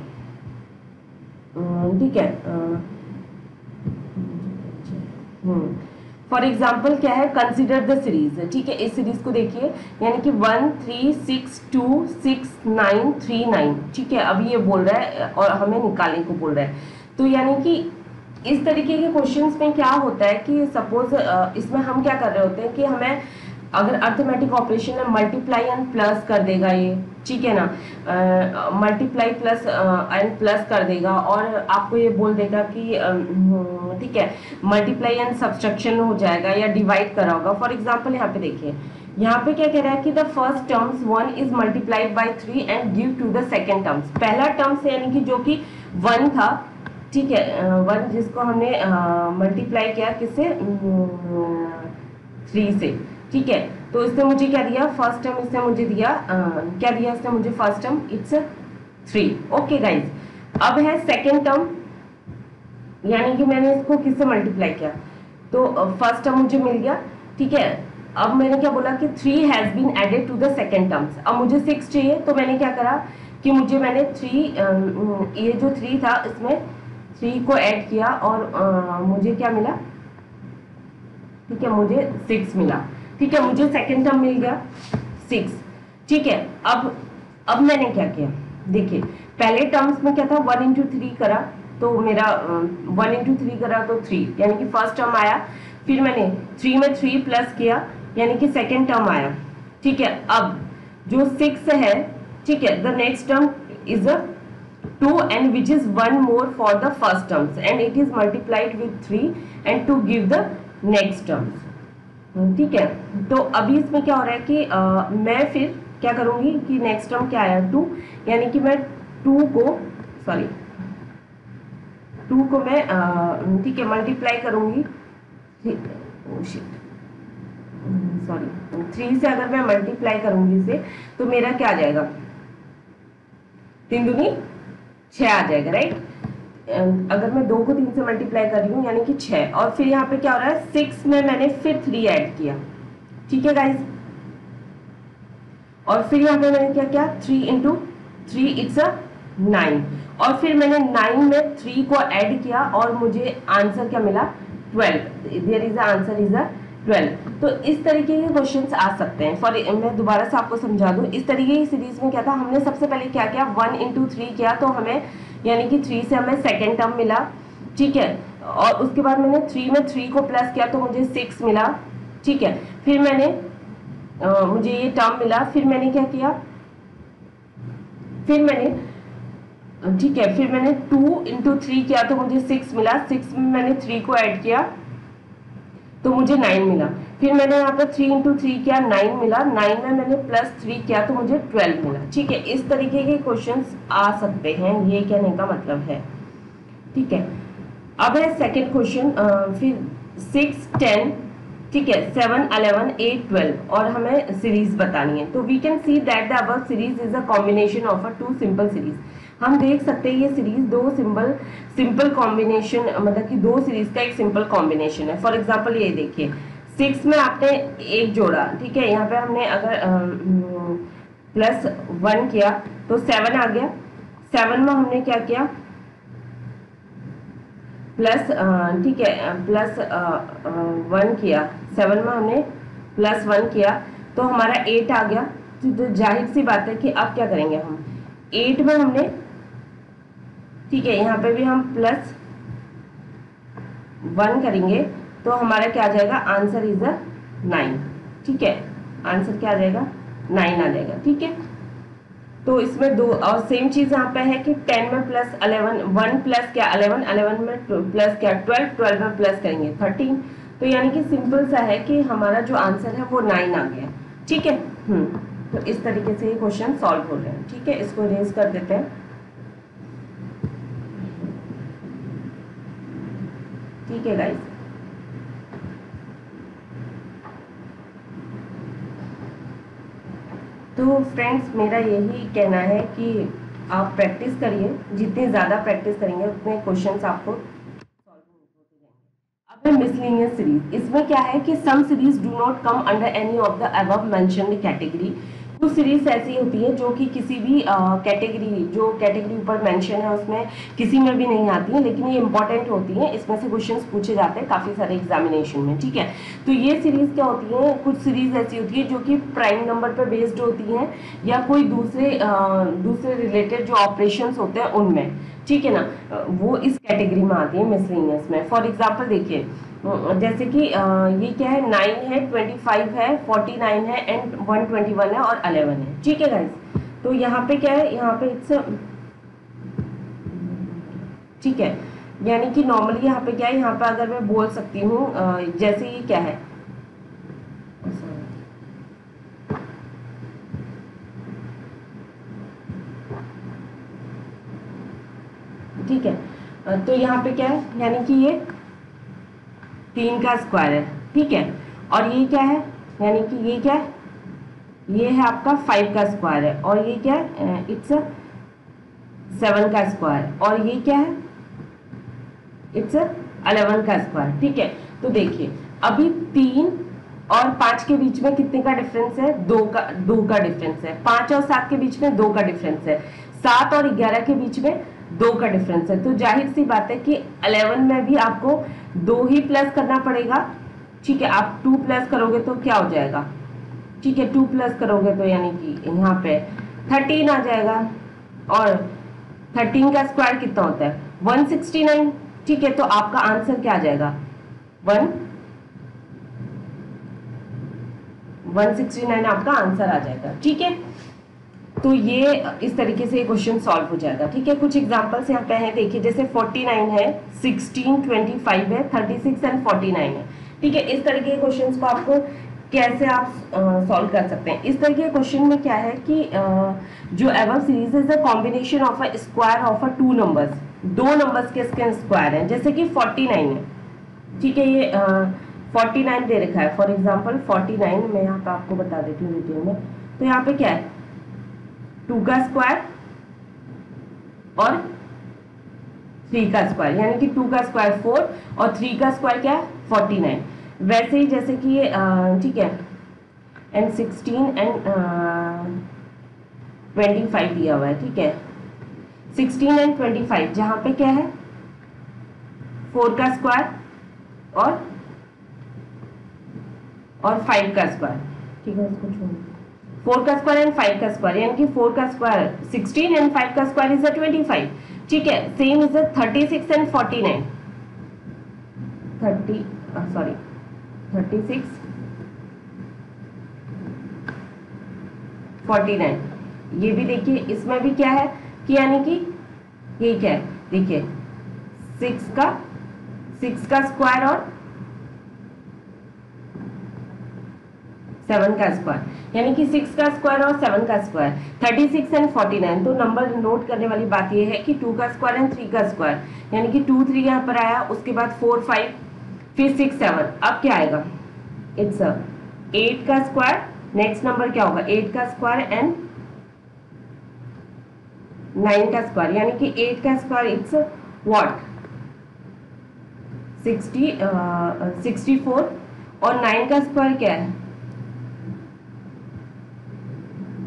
ठीक है, फॉर एग्जाम्पल क्या है, कंसिडर द सीरीज। ठीक है, इस सीरीज को देखिए, यानी कि 1 3 6 2 6 9 3 9। ठीक है, अभी ये बोल रहा है और हमें निकालने को बोल रहा है। तो यानी कि इस तरीके के क्वेश्चंस में क्या होता है कि सपोज इसमें हम क्या कर रहे होते हैं कि हमें अगर अर्थमेटिक ऑपरेशन में मल्टीप्लाई एंड प्लस कर देगा ये, ठीक है ना, मल्टीप्लाई प्लस एंड प्लस कर देगा और आपको ये बोल देगा कि ठीक है मल्टीप्लाई एंड सब्सट्रैक्शन हो जाएगा या डिवाइड करा होगा। फॉर एग्जांपल यहाँ पे देखिए, यहाँ पे क्या कह रहा है कि the first terms 1 is multiplied by 3 and give to the second terms. पहला टर्म्स यानी कि जो कि 1 था, ठीक है, 1 जिसको हमने मल्टीप्लाई किया किससे 3 से। ठीक है, तो इसने मुझे क्या दिया, फर्स्ट टर्म इसने मुझे दिया क्या दिया इसने मुझे, first term it's 3। Okay guys, अब है सेकेंड टर्म, यानी कि मैंने इसको किससे मल्टीप्लाई किया, तो फर्स्ट टर्म मुझे मिल गया। ठीक है, अब मैंने क्या बोला कि 3 has been added to the second terms. अब मुझे 6 चाहिए, तो मैंने क्या करा कि मैंने 3 ये जो 3 था इसमें 3 को ऐड किया और मुझे क्या मिला ठीक है, मुझे 6 मिला। ठीक है, मुझे सेकेंड टर्म मिल गया 6। ठीक है, अब मैंने क्या किया, देखिए पहले टर्म्स में क्या था, 1 इंटू 3 करा तो मेरा 1 इंटू 3 करा तो 3, यानी कि फर्स्ट टर्म आया। फिर मैंने 3 में 3 प्लस किया, यानी कि सेकेंड टर्म आया। ठीक है, अब जो 6 है, ठीक है, the next term is a 2 and which is 1 more for the first terms and it is multiplied with 3 and to give the next terms। ठीक है, तो अभी इसमें क्या हो रहा है कि मैं फिर क्या करूंगी कि नेक्स्ट टर्म क्या आया 2, यानी कि मैं 2 को मैं ठीक है मल्टीप्लाई करूंगी, 3 से अगर मैं मल्टीप्लाई करूंगी इसे तो मेरा क्या आ जाएगा, 3 दूनी 6 आ जाएगा, राइट। अगर मैं 2 को 3 से मल्टीप्लाई कर रही हूँ यानी कि 6, और फिर यहाँ पे क्या हो रहा है 6 में मैंने फिर 3 ऐड किया। ठीक है गाइज, और फिर यहाँ पे मैंने क्या किया, 3 इंटू 3 इट्स अ 9, और फिर मैंने 9 में 3 को ऐड किया और मुझे आंसर क्या मिला 12। There is answer is a 12। तो इस तरीके के क्वेश्चंस आ सकते हैं। मैं दोबारा से आपको समझा दूं, इस तरीके की सीरीज में क्या था, हमने सबसे पहले क्या किया 1 इंटू 3 किया तो हमें यानी कि 3 से हमें सेकेंड टर्म मिला। ठीक है, और उसके बाद मैंने 3 में 3 को प्लस किया तो मुझे 6 मिला। ठीक है, फिर मैंने मुझे ये टर्म मिला, फिर मैंने क्या किया, फिर मैंने ठीक है फिर मैंने 2 इंटू 3 किया तो मुझे 6 मिला। 6 में मैंने 3 को ऐड किया तो मुझे 9 मिला। फिर मैंने यहाँ पे 3 इंटू 3 किया, 9 मिला। 9 में मैंने प्लस 3 किया तो मुझे 12 मिला। ठीक है, इस तरीके के क्वेश्चंस आ सकते हैं, ये कहने का मतलब है। ठीक है, अब है सेकंड क्वेश्चन, फिर 6, 10, ठीक है, 7, 11, 8, 12 और हमें सीरीज बतानी है। तो we can see that the above series is a combination of a 2 simple series. हम देख सकते हैं ये सीरीज 2 सिंपल कॉम्बिनेशन, मतलब कि 2 सीरीज का एक सिंपल कॉम्बिनेशन है। फॉर एग्जांपल ये देखिए 6 में आपने 1 जोड़ा, ठीक है, यहाँ पे हमने अगर +1 किया तो 7 आ गया। 7 में हमने क्या किया ठीक है +1 किया, 7 में हमने +1 किया तो हमारा 8 आ गया। तो जाहिर सी बात है कि अब क्या करेंगे हम 8 में हमने, ठीक है, यहाँ पे भी हम +1 करेंगे तो हमारा क्या आ जाएगा, आंसर इज अ 9। ठीक है, आंसर क्या आ जाएगा 9 आ जाएगा। ठीक है, तो इसमें 2 और सेम चीज यहाँ पे है कि 10 में +11, 1 प्लस क्या 11, 11 में प्लस क्या 12, 12 में प्लस करेंगे 13। तो यानी कि सिंपल सा है कि हमारा जो आंसर है वो 9 आ गया। ठीक है, तो इस तरीके से ये क्वेश्चन सॉल्व हो रहे हैं। ठीक है, इसको इरेज कर देते हैं। ठीक है गाइस, तो फ्रेंड्स मेरा यही कहना है कि आप प्रैक्टिस करिए, जितनी ज़्यादा प्रैक्टिस करेंगे उतने क्वेश्चंस आपको सॉल्व होते जाएंगे। अब है मिसलेनियस सीरीज। इसमें क्या है कि some series do not come under any of the above mentioned category. कुछ सीरीज ऐसी होती है जो कि किसी भी कैटेगरी, जो कैटेगरी ऊपर मेंशन है उसमें किसी में भी नहीं आती है, लेकिन ये इंपॉर्टेंट होती है, इसमें से क्वेश्चंस पूछे जाते हैं काफी सारे एग्जामिनेशन में। ठीक है, तो ये सीरीज क्या होती है, कुछ सीरीज ऐसी होती है जो कि प्राइम नंबर पर बेस्ड होती हैं या कोई दूसरे रिलेटेड जो ऑपरेशंस होते हैं उनमें। ठीक है ना, वो इस कैटेगरी में आती है मिसलेनियस में। फॉर एग्जाम्पल देखिए जैसे कि ये क्या है 9 है, 25 है, 49 है एंड 121 है और 11 है। ठीक है गाइस, तो यहाँ पे क्या है, यहाँ पे इट्स ठीक है, यानी कि नॉर्मली यहाँ पे क्या है, यहाँ पे अगर मैं बोल सकती हूँ जैसे ये क्या है ठीक है, तो यहाँ पे क्या है, यानी कि ये 3 का स्क्वायर है। ठीक है, और ये क्या है, यानी कि ये क्या है, ये है आपका 5 का स्क्वायर है, और ये क्या है, इट्स 7 का स्क्वायर, और ये क्या है, इट्स 11 का स्क्वायर। ठीक है, तो देखिए अभी 3 और 5 के बीच में कितने का डिफरेंस है, 2 का डिफरेंस है। 5 और 7 के बीच में 2 का डिफरेंस है। 7 और 11 के बीच में 2 का डिफरेंस है। तो जाहिर सी बात है कि 11 में भी आपको 2 ही प्लस करना पड़ेगा ठीक है, आप 2 प्लस करोगे तो क्या हो जाएगा, ठीक है 2 प्लस करोगे तो यानी कि यहाँ पे 13 आ जाएगा, और 13 का स्क्वायर कितना होता है 169। ठीक है, तो आपका आंसर क्या आ जाएगा 169 आपका आंसर आ जाएगा। ठीक है, तो ये इस तरीके से क्वेश्चन सॉल्व हो जाएगा। ठीक है, कुछ एग्जांपल्स यहाँ पे हैं, देखिए जैसे 49 है, 16, 25 है, 36 एंड 49 है। ठीक है, इस तरीके के क्वेश्चंस को आपको कैसे आप सॉल्व कर सकते हैं। इस तरीके के क्वेश्चन में क्या है कि जो above series is the combination of a square of a two numbers, दो नंबर्स के इसके स्क्वायर हैं, जैसे कि 49 है। ठीक है, ये 49 दे रखा है, फॉर एग्जाम्पल 49 मैं यहाँ पे आपको बता देती हूँ वीडियो में। तो यहाँ पे क्या है 2 का स्क्वायर और 3 का स्क्वायर, यानी कि 2 का स्क्वायर 4 और 3 का स्क्वायर क्या है 49। वैसे ही जैसे कि ये ठीक है एंड 16 एंड 25 दिया हुआ है। ठीक है, 16 एंड 25 जहां पे क्या है 4 का स्क्वायर और 5 का स्क्वायर। ठीक है, इसको छोड़ 4 का स्क्वायर एंड 5 का स्क्वायर, यानी कि 4 का स्क्वायर 16 एंड 5 का स्क्वायर इज 25। ठीक है, सेम इज 36 एंड 49, 36 49। ये भी देखिए, इसमें भी क्या है कि यानी कि ये क्या है, देखिए 6 का स्क्वायर और 7 का स्क्वायर, यानी कि 6 का स्क्वायर और 7 का स्क्वायर, 36 एंड 49। तो नंबर नोट करने वाली बात यह है कि 2 का स्क्वायर एंड 3 का स्क्वायर, यानी कि 2 3 यहाँ पर आया, उसके बाद 4 5 फिर 6 7। अब क्या आएगा, इट्स 8 का स्क्वायर, नेक्स्ट नंबर क्या होगा 8 का स्क्वायर एंड 9 का स्क्वायर, यानी कि 8 का स्क्वायर इट्स व्हाट 64 और 9 का स्क्वायर क्या है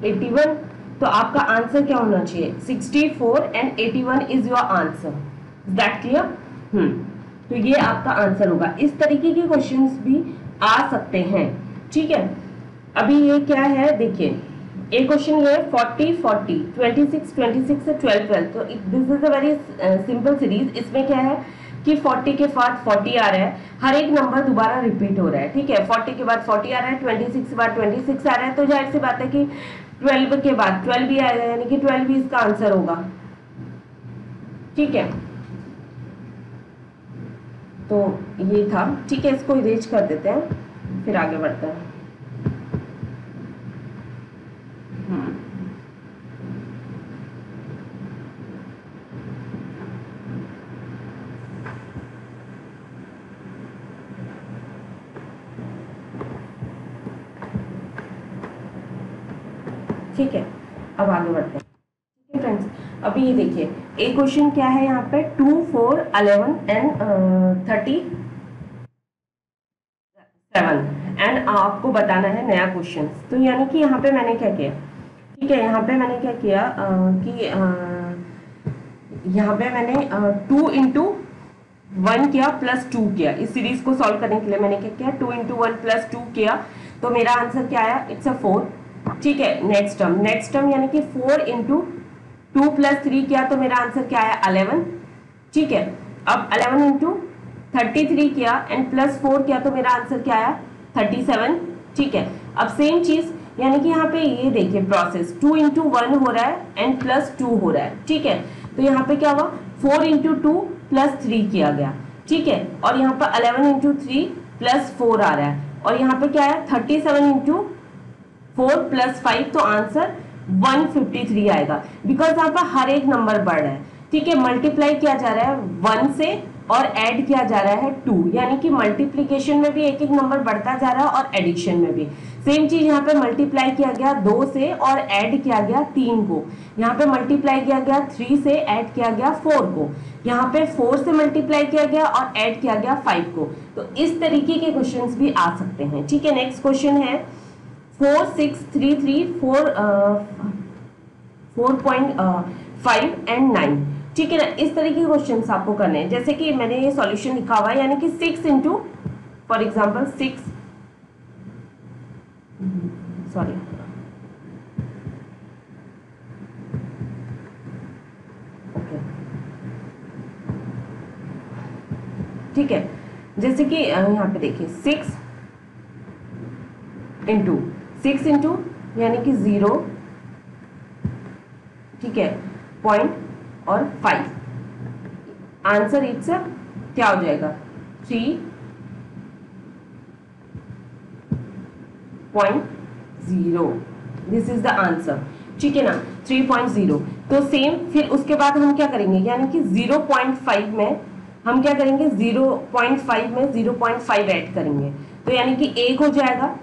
81। तो आपका आंसर क्या होना चाहिए 64 and 81 is your answer. Is that clear? तो ये आपका आंसर होगा। इस तरीके के क्वेश्चंस भी आ सकते हैं। ठीक है, अभी ये क्या है देखिए, एक क्वेश्चन ये 40 40, 26 26 से 12 12। तो this is a very simple series. इसमें क्या है कि 40 के बाद 40 आ रहा है, हर एक नंबर दोबारा रिपीट हो रहा है। ठीक है, 40 के बाद 40 आ रहा है, 26 के बाद 26 आ रहा है, तो जाहिर सी बात है कि 12 के बाद 12 भी आएगा, यानी कि 12 भी इसका आंसर होगा। ठीक है, तो ये था। ठीक है, इसको इरेज कर देते हैं, फिर आगे बढ़ते हैं। ठीक है, अब आगे बढ़ते हैं। ठीक है फ्रेंड्स, अभी ये देखिए एक क्वेश्चन क्या है यहाँ पे 2 4 11 एंड 37 एंड आपको बताना है नया क्वेश्चन। तो यानी कि यहाँ पे मैंने क्या किया, ठीक है यहाँ पे मैंने क्या किया कि यहाँ पे मैंने 2 इंटू 1 किया प्लस 2 किया। इस सीरीज को सॉल्व करने के लिए मैंने क्या किया 2 इंटू 1 प्लस 2 किया, तो मेरा आंसर क्या आया इट्स अ 4। ठीक है, नेक्स्ट टर्म यानी कि 4 इंटू 2 प्लस 3 किया, तो मेरा आंसर क्या आया 11। ठीक है, अब 11 इंटू 33 किया एंड प्लस 4 किया, तो मेरा आंसर क्या आया 37। ठीक है, अब सेम चीज यानी कि यहाँ पे ये देखिए प्रोसेस 2 इंटू 1 हो रहा है एंड प्लस 2 हो रहा है। ठीक है, तो यहाँ पे क्या हुआ 4 इंटू 2 प्लस 3 किया गया। ठीक है, और यहाँ पर 11 इंटू 3 प्लस 4 आ रहा है, और यहाँ पे क्या है 37 इंटू 4 प्लस 5, तो आंसर 153 आएगा। बिकॉज यहाँ पर हर एक नंबर बढ़ रहा है। ठीक है, मल्टीप्लाई किया जा रहा है 1 से और ऐड किया जा रहा है 2, यानी कि मल्टीप्लीकेशन में भी एक एक नंबर बढ़ता जा रहा है और एडिशन में भी सेम चीज। यहाँ पे मल्टीप्लाई किया गया 2 से और ऐड किया गया 3 को, यहाँ पे मल्टीप्लाई किया गया 3 से ऐड किया गया 4 को, यहाँ पे 4 से मल्टीप्लाई किया गया और ऐड किया गया 5 को। तो इस तरीके के क्वेश्चंस भी आ सकते हैं। ठीक है, नेक्स्ट क्वेश्चन है 4 6 3 3 4.5 एंड 9। ठीक है ना, इस तरीके के क्वेश्चंस आपको करने हैं। जैसे कि मैंने ये सॉल्यूशन लिखा हुआ है, यानी कि 6 into for example 6, sorry, okay, ठीक है, जैसे कि यहाँ पे देखिए 6 इंटू यानी कि 0, ठीक है, पॉइंट और 5, आंसर इट्स क्या हो जाएगा 3.0, दिस इज द आंसर, ठीक है ना, 3.0। तो सेम फिर उसके बाद हम क्या करेंगे, यानी कि 0.5 में हम क्या करेंगे, 0.5 में 0.5 ऐड करेंगे, तो यानी कि 1 हो जाएगा।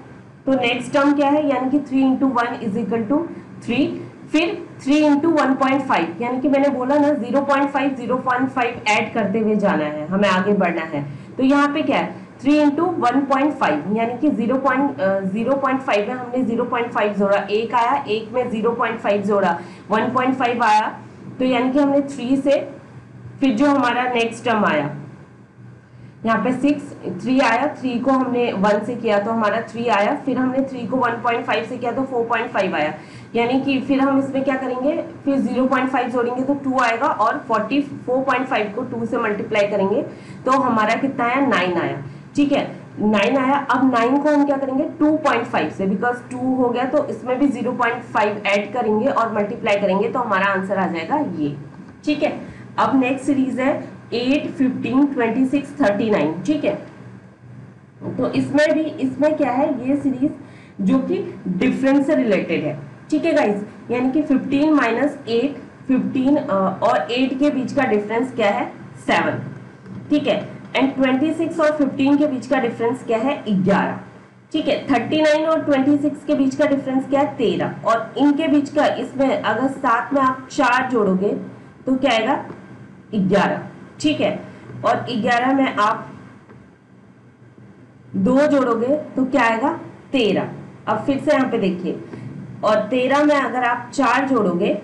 तो नेक्स्ट टर्म क्या है, यानी कि 3 इंटू 1 इज इक्वल टू 3, फिर 3 इंटू 1.5, यानी कि मैंने बोला ना 0.5 ऐड करते हुए जाना है, हमें आगे बढ़ना है। तो यहाँ पे क्या है 3 इंटू 1.5, यानी कि 0.5 में हमने 0.5 जोड़ा, 1 आया, 1 में 0.5 जोड़ा, 1.5 आया, तो यानी कि हमने 3 से फिर जो हमारा नेक्स्ट टर्म आया, यहाँ पे 3 आया, 3 को हमने 1 से किया तो हमारा 3 आया, फिर हमने 3 को 1.5 से किया तो 4.5 आया, यानी कि फिर हम इसमें क्या करेंगे, फिर 0.5 जोड़ेंगे तो 2 आएगा, और 44.5 को 2 से मल्टीप्लाई करेंगे तो हमारा कितना आया, 9 आया, ठीक है, 9 आया। अब 9 को हम क्या करेंगे 2.5 से, बिकॉज 2 हो गया तो इसमें भी 0.5 ऐड करेंगे और मल्टीप्लाई करेंगे तो हमारा आंसर आ जाएगा ये, ठीक है। अब नेक्स्ट सीरीज है 8, 15, 26, 39, ठीक है। तो इसमें क्या है, ये सीरीज जो कि डिफरेंस से रिलेटेड है, ठीक है गाइस, यानी कि 15 माइनस 8, 15 और 8 के बीच का डिफरेंस क्या है 7, ठीक है, एंड 26 और 15 के बीच का डिफरेंस क्या है 11, ठीक है। 39 और 26 के बीच का डिफरेंस क्या है 13, और इनके बीच का, इसमें अगर साथ में आप 4 जोड़ोगे तो क्या आएगा 11, ठीक है, और 11 में आप 2 जोड़ोगे तो क्या आएगा 13। अब फिर से यहाँ पे देखिए, और 13 में अगर आप 4 जोड़ोगे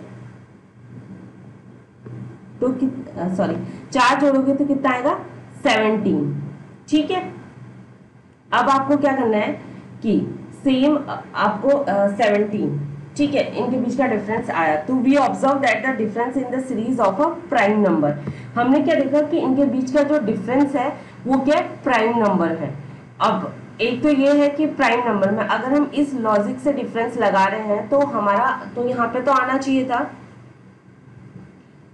तो 4 जोड़ोगे तो कितना आएगा 17, ठीक है। अब आपको क्या करना है कि सेम आपको 17, ठीक है, इनके बीच का डिफरेंस आया, तो we observe that the difference in the series of a prime number, हमने क्या देखा कि इनके बीच का जो डिफरेंस है वो क्या प्राइम नंबर है। अब एक तो ये है कि प्राइम नंबर में अगर हम इस लॉजिक से डिफरेंस लगा रहे हैं तो हमारा, तो यहाँ पे तो आना चाहिए था,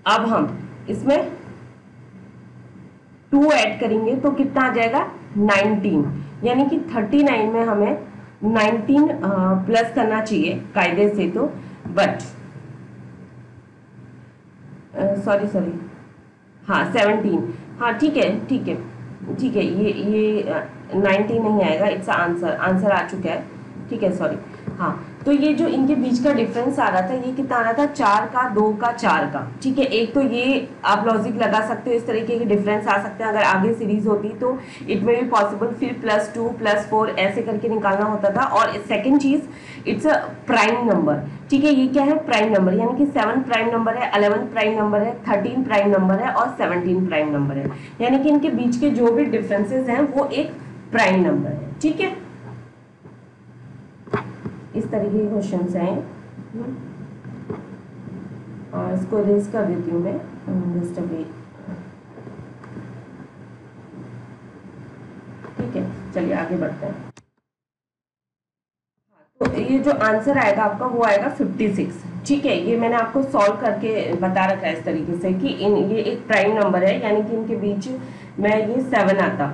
अब हम इसमें 2 ऐड करेंगे तो कितना आ जाएगा 19, यानी कि 39 में हमें 19 प्लस करना चाहिए कायदे से, तो बट सॉरी हाँ 17, हाँ ठीक है ये 19 नहीं आएगा, इट्स आंसर आ चुका है, ठीक है, सॉरी, हाँ। तो ये जो इनके बीच का डिफरेंस आ रहा था, ये कितना आ रहा था 4 का, 2 का, 4 का, ठीक है। एक तो ये आप लॉजिक लगा सकते हो, इस तरीके के डिफरेंस आ सकते हैं, अगर आगे सीरीज होती तो इट में भी पॉसिबल, फिर +2 +4 ऐसे करके निकालना होता था। और सेकंड चीज, इट्स अ प्राइम नंबर, ठीक है, ये क्या है प्राइम नंबर, यानी कि 7 प्राइम नंबर है, 11 प्राइम नंबर है, 13 प्राइम नंबर है और 17 प्राइम नंबर है, यानी कि इनके बीच के जो भी डिफरेंसेस हैं वो एक प्राइम नंबर है, ठीक है। इस तरीके के क्वेश्चंस हैं, और इसको रेज कर देती हूँ मैं, जस्ट अ वेट, ठीक है, चलिए आगे बढ़ते हैं। तो ये जो आंसर आएगा आपका वो आएगा 56, ठीक है। ये मैंने आपको सॉल्व करके बता रखा है इस तरीके से कि ये एक प्राइम नंबर है, यानी कि इनके बीच में ये 17 आता,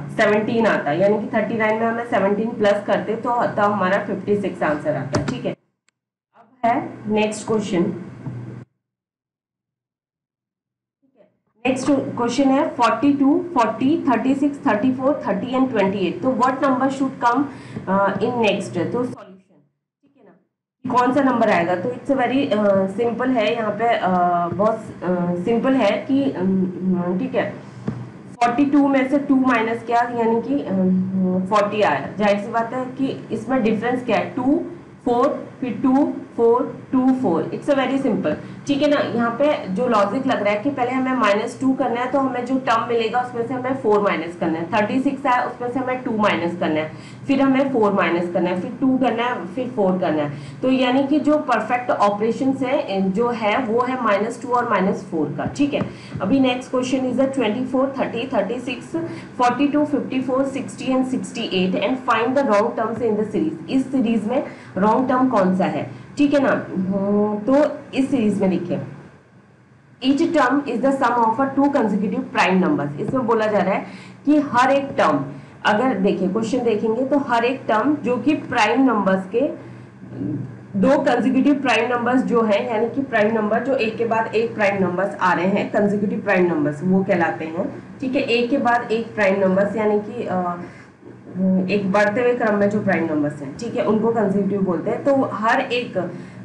यानी कि 39 में हमें 17 प्लस करते तो हमारा 56 आंसर आता, ठीक है। अब है नेक्स्ट क्वेश्चन, नेक्स्ट क्वेश्चन है 42, 40, 36, 34, 30 एंड 28, तो what number should come in next, तो सॉल्यूशन, ठीक है ना, कौन सा नंबर आएगा। तो इट्स वेरी सिंपल है, यहाँ पे बहुत सिंपल है कि ठीक है, 42 में से 2 माइनस किया, यानी कि 40 आया, जाहिर सी बात है कि इसमें डिफरेंस क्या है 2, 4, फिर 2, 4 2 4, इट्स अ वेरी सिंपल। ठीक है ना। यहाँ पे जो लॉजिक लग रहा है कि पहले हमें -2 करना है, तो हमें जो टर्म मिलेगा उसमें से हमें 4 माइनस करना है। 36 है, उसमें से हमें 2 माइनस करना है, फिर हमें 4 माइनस करना है, फिर 2 करना है, फिर 4 करना है। तो यानी कि जो परफेक्ट ऑपरेशन है जो है वो है -2 और -4 का। ठीक है। अभी next question is 24 30 36 42 54 60 and 68 and find the wrong terms in the series. इस सीरीज में रॉन्ग टर्म कौन सा है? ठीक है ना। तो इस सीरीज में देखिए, each term is the sum of a two consecutive prime numbers। इसमें बोला जा रहा है कि हर एक टर्म, अगर देखिए क्वेश्चन देखेंगे तो हर एक टर्म जो कि प्राइम नंबर्स के दो कंसेक्यूटिव प्राइम नंबर्स जो है, यानी कि प्राइम नंबर जो एक के बाद एक प्राइम नंबर्स आ रहे हैं, कंसेक्यूटिव प्राइम नंबर्स वो कहलाते हैं। ठीक है। एक के बाद एक प्राइम नंबर्स यानी कि एक बढ़ते हुए क्रम में जो प्राइम नंबर्स हैं, ठीक है, उनको कंसेक्यूटिव बोलते हैं। तो हर एक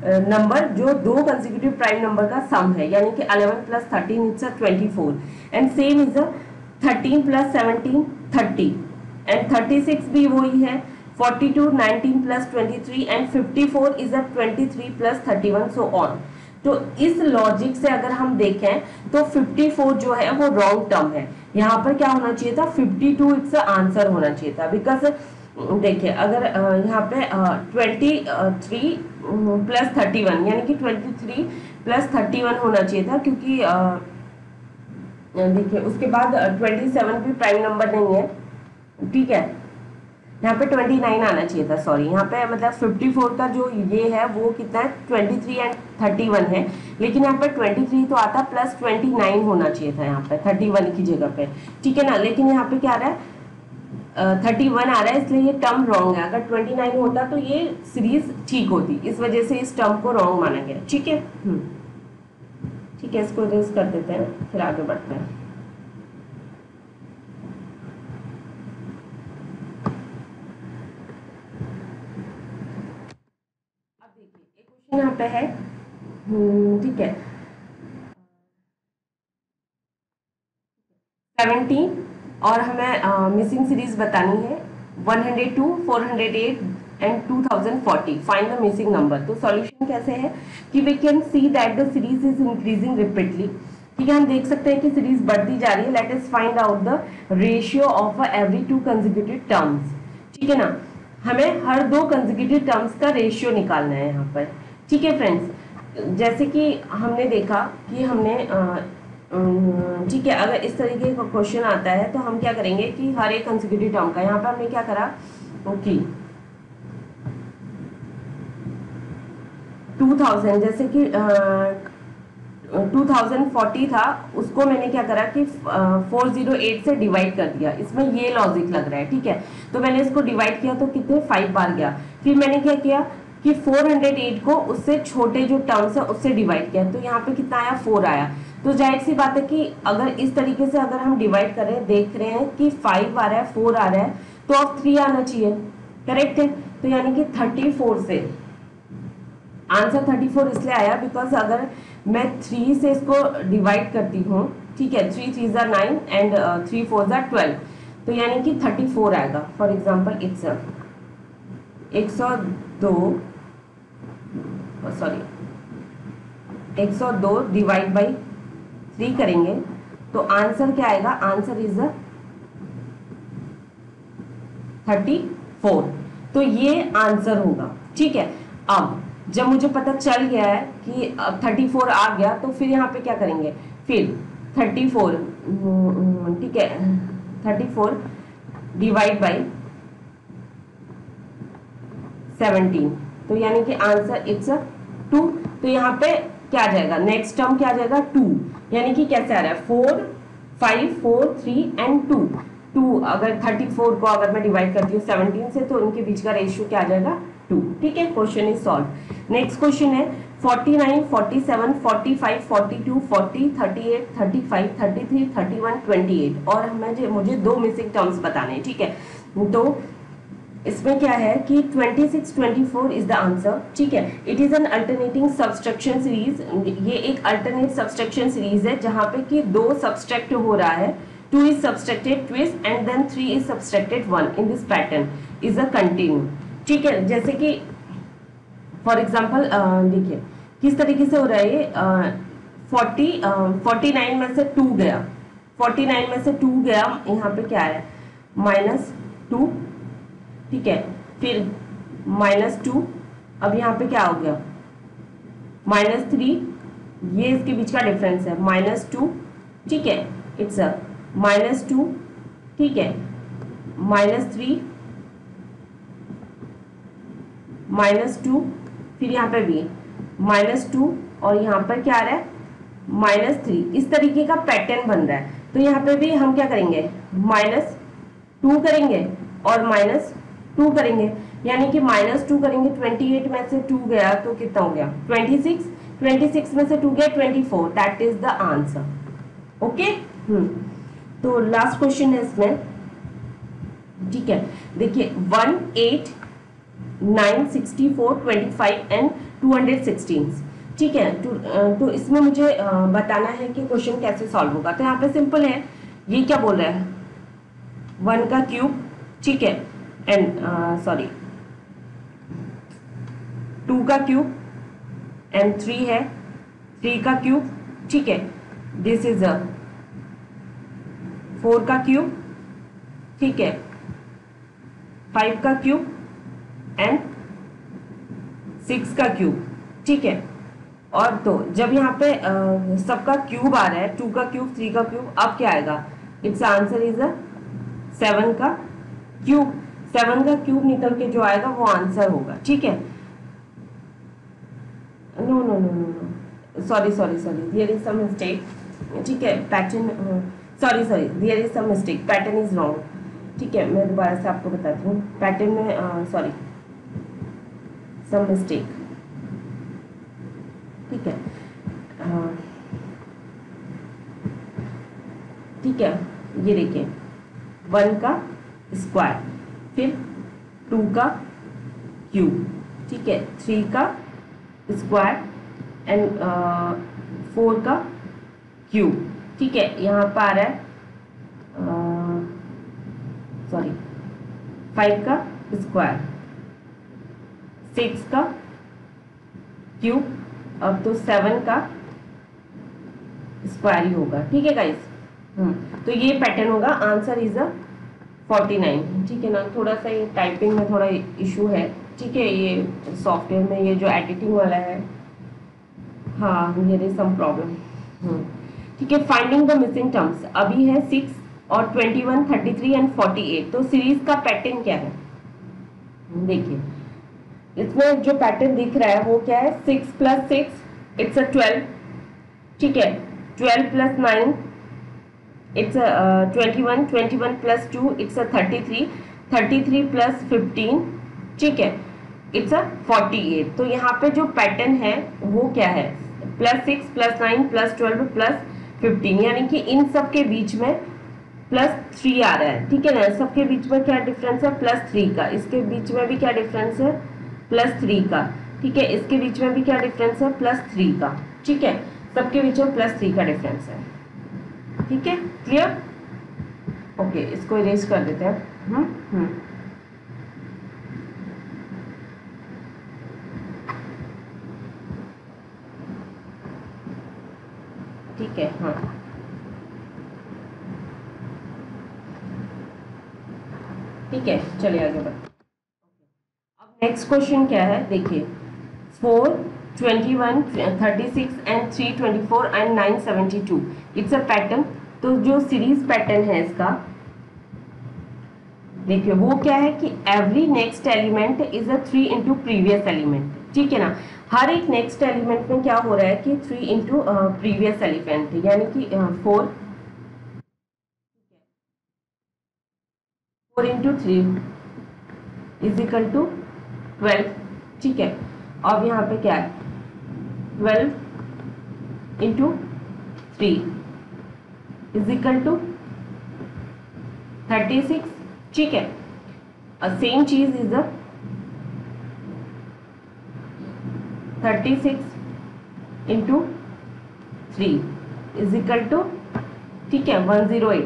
नंबर जो दो कंसेक्यूटिव प्राइम नंबर का सम है, यानी कि 11 + 13 it's 24 and same is 13 + 17 30 and 36 भी वही है, 42 19 + 23 एंड 54 इज 23 + 31 सो ऑन। तो इस लॉजिक से अगर हम देखें तो 54 जो है वो रॉन्ग टर्म है। यहाँ पर क्या होना चाहिए था? 52 इट्स आंसर होना चाहिए था। बिकॉज देखिए अगर यहाँ पे 23 + 31 यानी कि 23 + 31 होना चाहिए था, क्योंकि देखिए उसके बाद 27 भी प्राइम नंबर नहीं है। ठीक है। यहाँ पे 29 आना चाहिए था, सॉरी। यहाँ पे मतलब 54 का जो ये है वो कितना है? 23 एंड 31 है, लेकिन यहाँ पे 23 तो आता प्लस 29 होना चाहिए था यहाँ पे 31 की जगह पे। ठीक है ना। लेकिन यहाँ पे क्या आ रहा है? 31 आ रहा है, इसलिए ये टर्म रॉन्ग है। अगर 29 होता तो ये सीरीज ठीक होती, इस वजह से इस टर्म को रॉन्ग माना गया। ठीक है। ठीक है, इसको इरेज कर देते हैं, फिर आगे बढ़ते हैं। यहाँ पे है ठीक है 17 और हमें मिसिंग सीरीज बतानी है 102 408 and 2040। Find the missing number. तो सॉल्यूशन कैसे है कि we can see that the series is increasing repeatedly. ठीक है, हम देख सकते हैं कि सीरीज बढ़ती जा रही है। Let us find out the ratio of every two consecutive terms. ठीक है ना। हमें हर दो कंसेक्यूटिव टर्म्स का रेशियो निकालना है यहाँ पर। ठीक है फ्रेंड्स, जैसे कि हमने देखा कि हमने ठीक है, अगर इस तरीके का क्वेश्चन आता है तो हम क्या करेंगे कि हर एक कंसेक्यूटिव टर्म का, यहाँ पे हमने क्या करा कि 2000 जैसे कि 2040 था, उसको मैंने क्या करा कि 408 से डिवाइड कर दिया। इसमें ये लॉजिक लग रहा है। ठीक है, तो मैंने इसको डिवाइड किया तो कितने 5 बार गया। फिर मैंने क्या किया कि 408 को उससे छोटे जो टर्म्स है उससे डिवाइड किया, तो यहाँ पे कितना आया? 4 आया। तो जाहिर सी बात है कि अगर इस तरीके से अगर हम डिवाइड करें, देख रहे हैं कि 5 आ रहा है, 4 आ रहा है, तो अब 3 आना चाहिए। करेक्ट है। तो यानी कि 34 से आंसर 34 इसलिए आया बिकॉज अगर मैं 3 से इसको डिवाइड करती हूँ, ठीक है, 3 3 ज़ा 9 एंड 3 4 ज़ा 12, तो यानी कि 34 आएगा। For example it's 102 divide by 3 करेंगे तो आंसर क्या आएगा? Answer is 34। तो ये आंसर होगा। ठीक है। अब जब मुझे पता चल गया है कि अब 34 आ गया, तो फिर यहाँ पे क्या करेंगे? फिर 34 ठीक है 34 डिवाइड बाई 17, तो यानी कि आंसर इट्स 2। तो यहाँ पे क्या आ जाएगा? नेक्स्ट टर्म क्या आ जाएगा? 2। यानी कि कैसे आ रहा है? 4 5 4 3 एंड 2। अगर 34 को अगर मैं डिवाइड करती हूँ 17 से, तो उनके बीच का रेशियो क्या आ जाएगा? 2। ठीक है, question is solve. Next question है 49 47 45 42 40 38 35 33 31 28 और मुझे दो मिसिंग टर्म्स बताने हैं। ठीक है, तो इसमें क्या है कि 26 24 इज द आंसर। ठीक है, it is an alternating subtraction series. ये एक अल्टरनेट सब्सट्रैक्शन सीरीज है जहां पे कि 2 सब्सट्रैक्ट हो रहा है, 2 is subtracted twice and then 3 is subtracted 1 in this pattern is a continue। ठीक है, जैसे कि फॉर एग्जाम्पल देखिए किस तरीके से हो रहा है ये, 49 में से 2 गया, 49 में से 2 गया, यहाँ पे क्या है -2, ठीक है, फिर -2, अब यहाँ पे क्या हो गया -3, ये इसके बीच का डिफरेंस है -2, ठीक है, इट्स अ -2, ठीक है, -3, -2, फिर यहाँ पे भी -2 और यहाँ पर क्या आ रहा है -3, इस तरीके का पैटर्न बन रहा है। तो यहाँ पे भी हम क्या करेंगे -2 करेंगे और -2 करेंगे, यानी कि -2 करेंगे, 28 में से 2 गया तो कितना हो गया 26, 26 में से 2 गया 24, that is the answer. Okay, तो लास्ट क्वेश्चन है इसमें, ठीक है, देखिए 1, 8, 9, 64, 25 एंड 216, ठीक है। तो इसमें मुझे बताना है कि क्वेश्चन कैसे सॉल्व होगा। तो यहाँ पे सिंपल है, ये क्या बोल रहा है 1 का क्यूब, ठीक है, एंड सॉरी 2 का क्यूब एंड 3 है, 3 का क्यूब, ठीक है, दिस इज अ 4 का क्यूब, ठीक है, 5 का क्यूब एंड 6 का क्यूब, ठीक है। और तो जब यहाँ पे सबका क्यूब आ रहा है, 2 का क्यूब, 3 का क्यूब, अब क्या आएगा, इट्स आंसर इज 7 का क्यूब, 7 का क्यूब निकल के जो आएगा वो आंसर होगा, ठीक है। No no no no no, sorry sorry sorry, there is some mistake, ठीक है, pattern, sorry sorry, there is some mistake, pattern is wrong, ठीक है, मैं दोबारा से आपको बताती हूँ, पैटर्न में सॉरी सम मिस्टेक, ठीक है, ठीक है, ये देखिए 1 का स्क्वायर, फिर 2 का क्यूब, ठीक है, 3 का स्क्वायर एंड 4 का क्यूब, ठीक है, यहाँ पर आ रहा है सॉरी 5 का स्क्वायर, 6 का क्यूब, अब तो 7 का स्क्वायर ही होगा, ठीक है गाइस। तो ये पैटर्न होगा, आंसर इज 49, ठीक है ना। थोड़ा सा ये टाइपिंग में थोड़ा इशू है, ठीक है, ये सॉफ्टवेयर में ये जो एडिटिंग वाला है, हाँ ये सम प्रॉब्लम, ठीक है। फाइंडिंग द मिसिंग टर्म्स, अभी है 6 और 21, 33 एंड 48। तो सीरीज का पैटर्न क्या है, देखिए इसमें जो पैटर्न दिख रहा है वो क्या है, 6 + 6 इट्स 12, ठीक है, 12 + 9 इट्स 21, 21 + 2 इट्स 33, 33 + 15, ठीक है, इट्स 48। तो यहाँ पे जो पैटर्न है वो क्या है, +6 + 9 + 12 + 15, यानी कि इन सब के बीच में +3 आ रहा है, ठीक है ना। सबके बीच में क्या डिफरेंस है, +3 का, इसके बीच में भी क्या डिफरेंस है +3 का, ठीक है, इसके बीच में भी क्या डिफरेंस है +3 का, ठीक है, सबके बीच में +3 का डिफरेंस है, ठीक है, क्लियर। ओके, इसको इरेज कर देते हैं। ठीक है, हाँ, ठीक है, चलिए आगे बढ़ते। अब नेक्स्ट क्वेश्चन क्या है, देखिए 4, 21, 36 and 324 and 972, it's a pattern. तो जो सीरीज पैटर्न है इसका, देखिए वो क्या है कि every next element is a 3 into previous element, ठीक है ना। हर एक नेक्स्ट एलिमेंट में क्या हो रहा है कि 3 इंटू प्रीवियस एलिमेंट, यानी कि 4 इंटू 3 इज इक्वल टू 12, ठीक है। अब यहाँ पे क्या है 12 इंटू 3 इज इक्वल टू 36, ठीक है। सेम चीज is 36 into 3 is equal to, ठीक है, 108।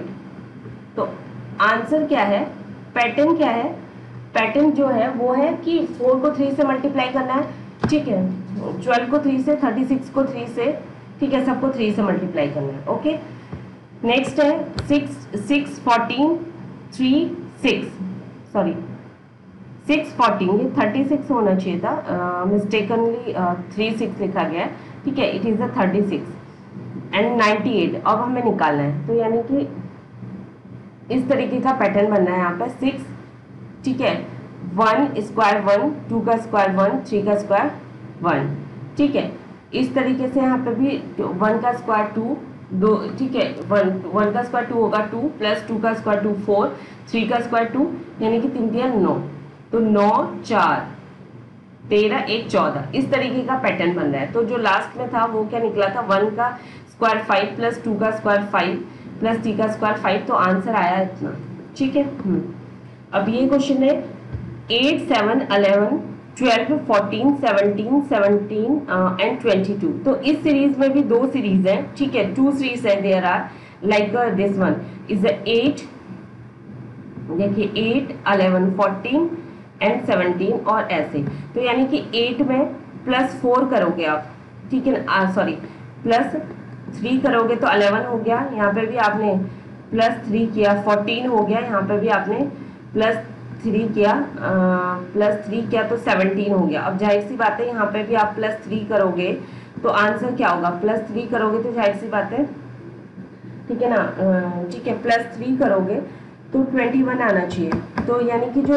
तो आंसर क्या है, पैटर्न क्या है, पैटर्न जो है वो है कि 4 को 3 से मल्टीप्लाई करना है, ठीक ठीक है, 12 को 3 से, 36 को 3 से, ठीक है, सबको 3 से मल्टीप्लाई करना है। ओके, नेक्स्ट है 6 14 3 6, सॉरी 6 14, ये 36 होना चाहिए था, मिस्टेकनली 36 लिखा गया है, ठीक है, इट इज अ 36 एंड 98 अब हमें निकालना है। तो यानी कि इस तरीके का पैटर्न बनना है यहाँ पर 6, ठीक है, 1 स्क्वायर 1, 2 का स्क्वायर 1, 3 का स्क्वायर 1, ठीक है, इस तरीके से यहाँ पे भी 1 का स्क्वायर 2, दो, ठीक है, 1 का स्क्वायर 2 होगा 2 प्लस 2 का स्क्वायर 2 4, 3 का स्क्वायर 2, यानी कि 3 3 9, तो 9 4 13 1 14, इस तरीके का पैटर्न बन रहा है। तो जो लास्ट में था वो क्या निकला था, 1 का स्क्वायर 5 प्लस 2 का स्क्वायर 5 प्लस 3 का स्क्वायर 5, तो आंसर आया इतना, ठीक है। अब ये क्वेश्चन है 8 7 11 12 14 17 17 एंड 22। तो इस सीरीज में भी दो सीरीज है, ठीक है, 2 सीरीज है there are, like this one is 8, देखिए 8 11 14 एंड 17 और ऐसे। तो यानी कि 8 में प्लस 4 करोगे आप, ठीक है, सॉरी प्लस 3 करोगे तो 11 हो गया, यहाँ पे भी आपने प्लस 3 किया, 14 हो गया, यहाँ पे भी आपने प्लस 3 किया, तो 17 हो गया। अब जाहिर सी बात है यहाँ पे भी आप प्लस 3 करोगे तो आंसर क्या होगा, प्लस 3 करोगे तो जाहिर सी बात है, ठीक है ना, ठीक है, प्लस 3 करोगे तो 21 आना चाहिए। तो यानी कि जो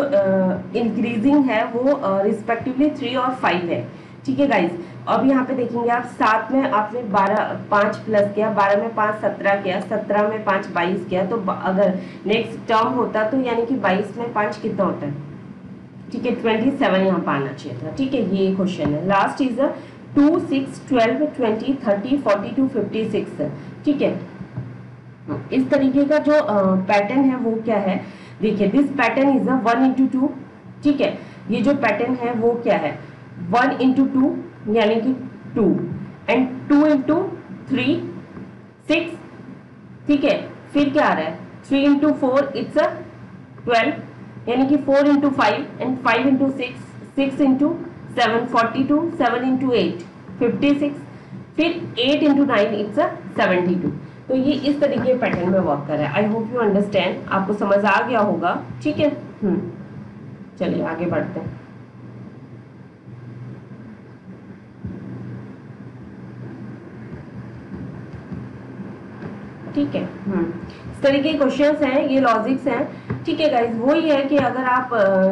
इंक्रीजिंग है वो रिस्पेक्टिवली 3 और 5 है, ठीक है गाइज। अब यहाँ पे देखेंगे आप, 7 में आपने 5 प्लस किया, 12 में 5 17 किया, 17 में 5 22 किया, तो अगर नेक्स्ट टर्म होता तो यानी कि 22 में 5 कितना होता है, ठीक है, 27 यहाँ पर आना चाहिए था, ठीक है। ये क्वेश्चन है। लास्ट इज 2 6 12 20 30 42 56, ठीक है। इस तरीके का जो पैटर्न है वो क्या है, देखिए दिस पैटर्न इज 1 into 2, ठीक है, ये जो पैटर्न है वो क्या है, 1 into 2 यानी कि 2 एंड 2 into 3 6, ठीक है, फिर क्या आ रहा है 3 into 4 इट्स 12, यानी कि 4 into 5 and 5 into 6 6 into 7 42, 7 into 8 56, फिर 8 into 9 इट्स 72। तो ये इस तरीके के पैटर्न में वर्क कर रहा है। आई होप यू अंडरस्टैंड, आपको समझ आ गया होगा, ठीक है। चलिए आगे बढ़ते हैं। ठीक है, इस तरीके के क्वेश्चंस हैं, ये लॉजिक्स हैं, ठीक है गाइज। वही है कि अगर आप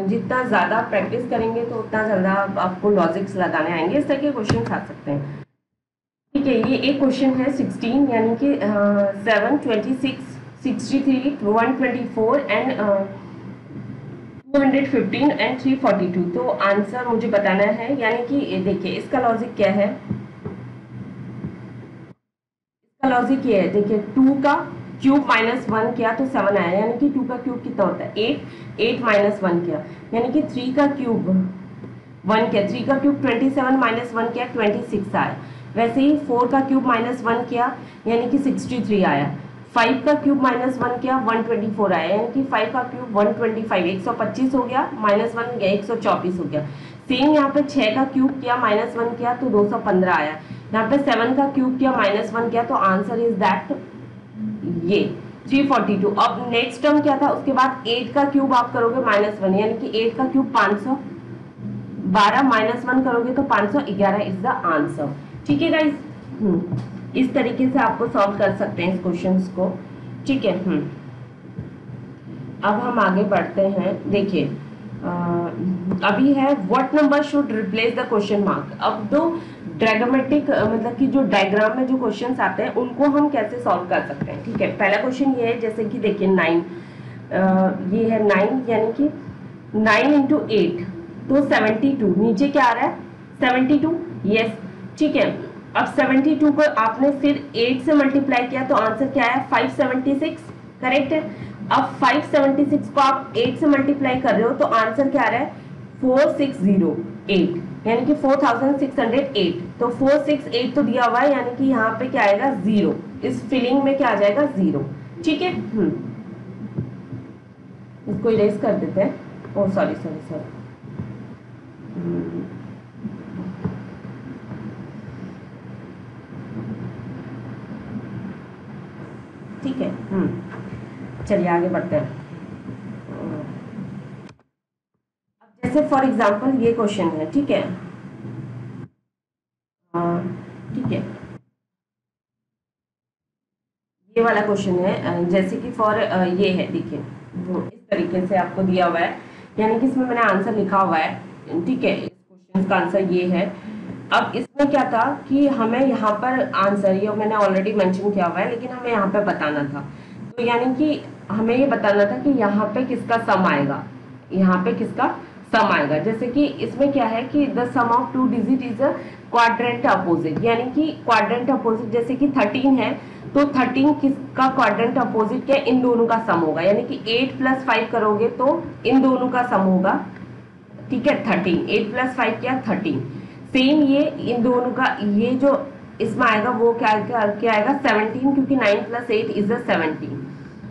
जितना ज्यादा प्रैक्टिस करेंगे तो उतना ज्यादा आपको लॉजिक्स लगाने आएंगे, इस तरह के क्वेश्चन आ सकते हैं, ठीक है। ये एक क्वेश्चन है 16, यानी कि 7 26 63 124 एंड 215 एंड 342। तो आंसर मुझे बताना है, यानी कि देखिए इसका लॉजिक क्या है, इसका लॉजिक ये है, देखिए 2 का क्यूब माइनस 1 किया तो 7 आया, यानी कि 2 का क्यूब कितना होता है 8, 8 माइनस 1 किया, यानी कि 3 का क्यूब 1 किया, 3 का क्यूब 27 माइनस 1 किया 26 आया। वैसे ही 4 का क्यूब माइनस 1 किया यानी कि 63 आया, 5 का क्यूब माइनस 1 किया 124 आया, यानी कि 5 का क्यूब 125 125 हो गया, माइनस 1 गया 124 हो गया। सेम यहाँ पे 6 का क्यूब किया माइनस 1 किया तो 215 आया, यहाँ पे 7 का क्यूब किया माइनस 1 किया, तो आंसर इज दैट ये 342। अब नेक्स्ट टर्म क्या था, उसके बाद 8 का क्यूब आप करोगे माइनस 1, यानी कि 8 का क्यूब 512 माइनस 1 करोगे तो 511 इज द आंसर, ठीक है गाइस। इस तरीके से आपको सॉल्व कर सकते हैं इस क्वेश्चंस को, ठीक है। अब हम आगे बढ़ते हैं। देखिए अभी है what number should replace the question mark. अब दो डायग्रामेटिक मतलब कि जो डायग्राम में जो क्वेश्चंस आते हैं उनको हम कैसे सॉल्व कर सकते हैं, ठीक है। पहला क्वेश्चन ये है, जैसे कि देखिए 9, ये है 9, यानी कि 9 into 8 तो 72, नीचे क्या आ रहा है 72, यस, ठीक है। अब 72 को आपने फिर 8 से मल्टीप्लाई किया तो आंसर क्या है 576, करेक्ट है। अब 576 को आप 8 से मल्टीप्लाई कर रहे हो तो आंसर क्या आ रहा है 4608, यानी कि 4608। तो 468 तो दिया हुआ है, यानी कि यहाँ पे क्या आएगा 0, इस फिलिंग में क्या आ जाएगा 0, ठीक है। इसको इरेज कर देते हैं, ओ सॉरी सॉरी सॉरी, ठीक है। चलिए आगे बढ़ते हैं। अब जैसे फॉर एग्जांपल ये क्वेश्चन है, ठीक है, ठीक है, ये वाला क्वेश्चन है, जैसे कि फॉर ये है, देखिए इस तरीके से आपको दिया हुआ है, यानी कि इसमें मैंने आंसर लिखा हुआ है, ठीक है, इस क्वेश्चन का आंसर ये है। अब इसमें क्या था कि हमें यहाँ पर आंसर, ये मैंने ऑलरेडी मेंशन किया हुआ है, लेकिन हमें यहाँ पे बताना था, तो यानी कि हमें ये बताना था कि यहाँ पे किसका सम आएगा, यहाँ पे किसका सम आएगा। जैसे कि इसमें क्या है कि the sum of two digit is a quadrant opposite, यानी कि क्वाड्रेंट अपोजिट जैसे कि 13 है, तो 13 किसका क्वाड्रेंट अपोजिट क्या, इन दोनों का सम होगा, यानी कि 8 + 5 करोगे तो इन दोनों का सम होगा, ठीक है, 13, 8 + 5 क्या, 13। सेम ये इन दोनों का, ये जो इसमें आएगा वो क्या आएगा 17, क्योंकि 9 + 8 इज 17,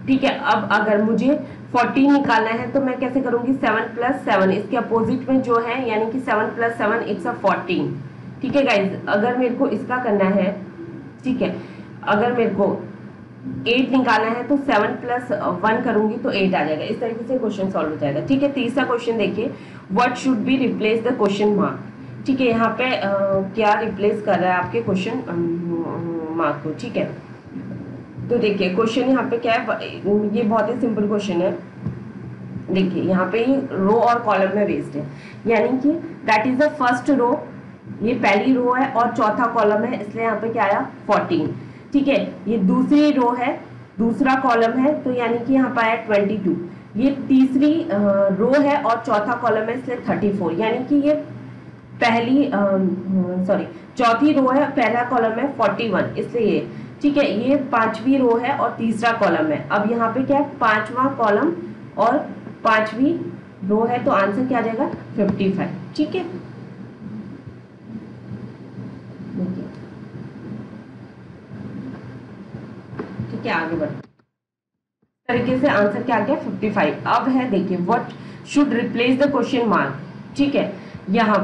ठीक है। अब अगर मुझे 14 निकालना है तो मैं कैसे करूंगी, 7 + 7 इसके अपोजिट में जो है, यानी कि 7 + 7 इट्स 14, ठीक है गाइज। अगर मेरे को इसका करना है, ठीक है, अगर मेरे को 8 निकालना है तो 7 + 1 करूंगी तो 8 आ जाएगा। इस तरीके से क्वेश्चन सॉल्व हो जाएगा, ठीक है। तीसरा क्वेश्चन देखिए, what should be replace the question mark, ठीक है, यहाँ पे क्या रिप्लेस कर रहा है आपके क्वेश्चन मार्क को, ठीक है। तो देखिए क्वेश्चन यहाँ पे क्या है, ये बहुत ही सिंपल क्वेश्चन है। देखिए यहाँ पे ये रो और कॉलम में बेस्ड है, यानी कि that is the first row, ये पहली रो है और चौथा कॉलम है, इसलिए यहाँ पे क्या आया 14, ठीक है। ये दूसरी रो है, दूसरा कॉलम है, तो यानी कि यहाँ पे आया 22। ये तीसरी रो है और चौथा कॉलम है, इसलिए 34, यानी कि ये पहली चौथी रो है, पहला कॉलम है 41, इसलिए ये, ठीक है। ये पांचवी रो है और तीसरा कॉलम है। अब यहाँ पे क्या है, पांचवा कॉलम और पांचवी रो है, तो आंसर क्या आ जाएगा 55, ठीक है। ठीक है, आगे बढ़ते तरीके से आंसर क्या आ गया 55। अब है देखिए, what should replace the question mark, ठीक है। यहाँ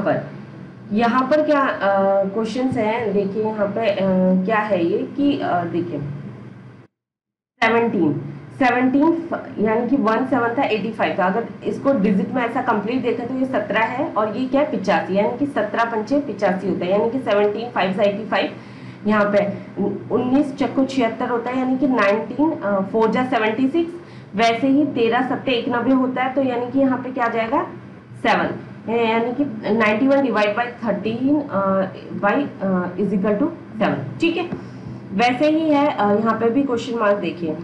पर क्या क्वेश्चंस हैं, देखिए यहाँ पे क्या है ये कि देखिए 17 यानी कि 17 था, 85 था। अगर इसको डिजिट में ऐसा कंप्लीट देखा तो ये 17 है और ये क्या है 85, यानी कि 17 पंचे 85 होता है, यानी कि 17 5 से 85। यहाँ पे 19 चक्को 76 होता है, यानी कि 19 4 जा 76। वैसे ही 13 7 91 होता है, तो यानी कि यहाँ पे क्या आ जाएगा 7, यानी कि 91 divide by 13 by is equal to 7, ठीक है। वैसे ही है यहाँ पे भी क्वेश्चन मार्क देखिए,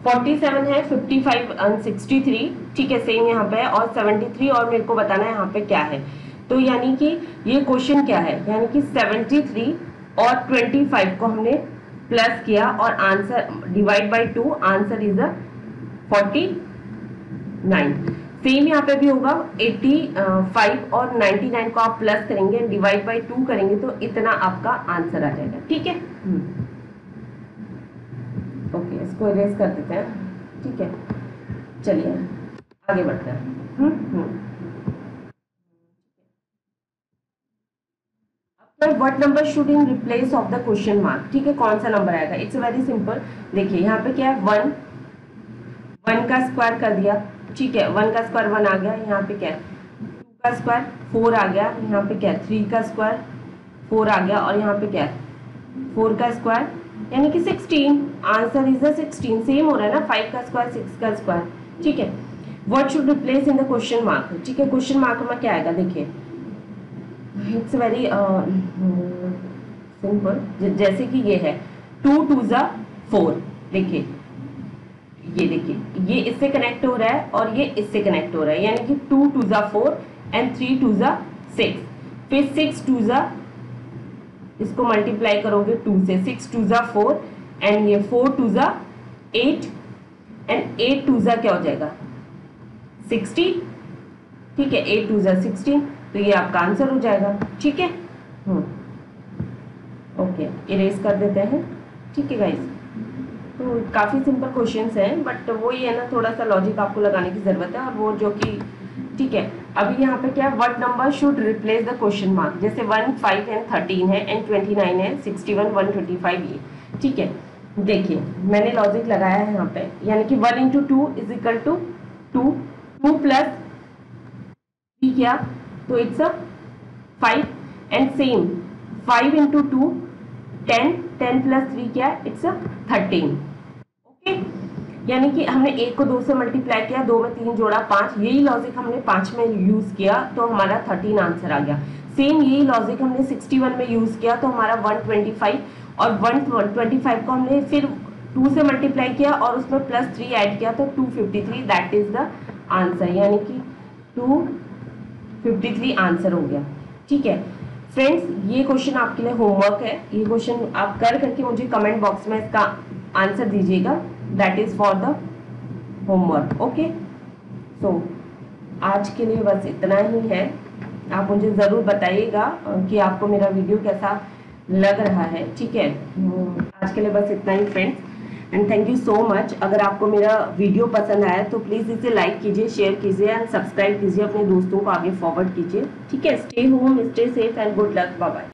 47 है, 55 और 63, ठीक है, सेम यहाँ पे है, और 73, और मेरे को बताना है यहाँ पे क्या है। तो यानी कि ये क्वेश्चन क्या है, यानी कि 73 और 25 को हमने प्लस किया और answer divide by 2, answer is 49। Same यहाँ पे भी होगा, 85 और 99 को आप प्लस करेंगे, डिवाइड बाई 2 करेंगे, तो इतना आपका आंसर आ जाएगा, ठीक है। ओके, इसको इरेज कर देते हैं, ठीक है। चलिए आगे बढ़ते हैं। What number should in replace of the question mark, ठीक है, कौन सा नंबर आएगा। इट्स वेरी सिंपल, देखिए यहाँ पे क्या है 1 का स्क्वायर कर दिया, ठीक है, 1 का स्क्वायर 1 आ गया, यहाँ पे क्या है 2 का स्क्वायर 4 आ गया, यहाँ पे क्या है 3 का स्क्वायर 4 आ गया, और यहाँ पे क्या है 4 का स्क्वायर, यानी कि 16, आंसर इज 16। सेम हो रहा है ना, 5 का स्क्वायर 6 का स्क्वायर, ठीक है। What should replace in the question mark, ठीक है, क्वेश्चन मार्क में क्या आएगा, देखिए इट्स वेरी सिंपल। जैसे कि ये है 2 2 जा 4, देखिए ये देखिए ये इससे कनेक्ट हो रहा है और ये इससे कनेक्ट हो रहा है, यानी कि 2 2 जा 4 एंड 3 2 जा 6, फिर 6 2 जा, इसको मल्टीप्लाई करोगे 2 से, 6 2 जा 4 एंड ये 4 2 जा 8 एंड 8 2 जा क्या हो जाएगा 60, ठीक है, 8 2 जा 16, तो ये आपका आंसर हो जाएगा, ठीक है। ओके, इरेज कर देते हैं, ठीक है गाइस। तो काफ़ी सिंपल क्वेश्चंस हैं, बट वो ये है ना, थोड़ा सा लॉजिक आपको लगाने की ज़रूरत है, और वो जो कि ठीक है। अभी यहाँ पे क्या है, what number should replace the question mark, जैसे 1 5 एंड 13 है एंड 29 है, 61 125 ये, ठीक है। देखिए मैंने लॉजिक लगाया है यहाँ पे, यानी कि 1 into 2 is equal to 2, 2 plus 3 क्या, तो it's a 5, and same 5 into 2 10, 10 plus 3 क्या, इट्स अ 13। ओके, यानी कि हमने 1 को 2 से मल्टीप्लाई किया, 2 में 3 जोड़ा 5, यही लॉजिक हमने 5 में यूज किया तो हमारा 13 आंसर आ गया। सेम यही लॉजिक हमने 61 में यूज किया तो हमारा 125, और 125 को हमने फिर 2 से मल्टीप्लाई किया और उसमें प्लस 3 ऐड किया तो 253, दैट इज द आंसर, यानी कि 253 आंसर हो गया। ठीक है फ्रेंड्स, ये क्वेश्चन आपके लिए होमवर्क है, ये क्वेश्चन आप कर करके मुझे कमेंट बॉक्स में इसका आंसर दीजिएगा, that is for the homework. Okay, so आज के लिए बस इतना ही है। आप मुझे ज़रूर बताइएगा कि आपको मेरा वीडियो कैसा लग रहा है। ठीक है, आज के लिए बस इतना ही friends, and thank you so much. अगर आपको मेरा वीडियो पसंद आया तो प्लीज़ इसे लाइक कीजिए, शेयर कीजिए एंड सब्सक्राइब कीजिए, अपने दोस्तों को आगे फॉरवर्ड कीजिए। ठीक है, stay home, stay safe and good luck, bye bye.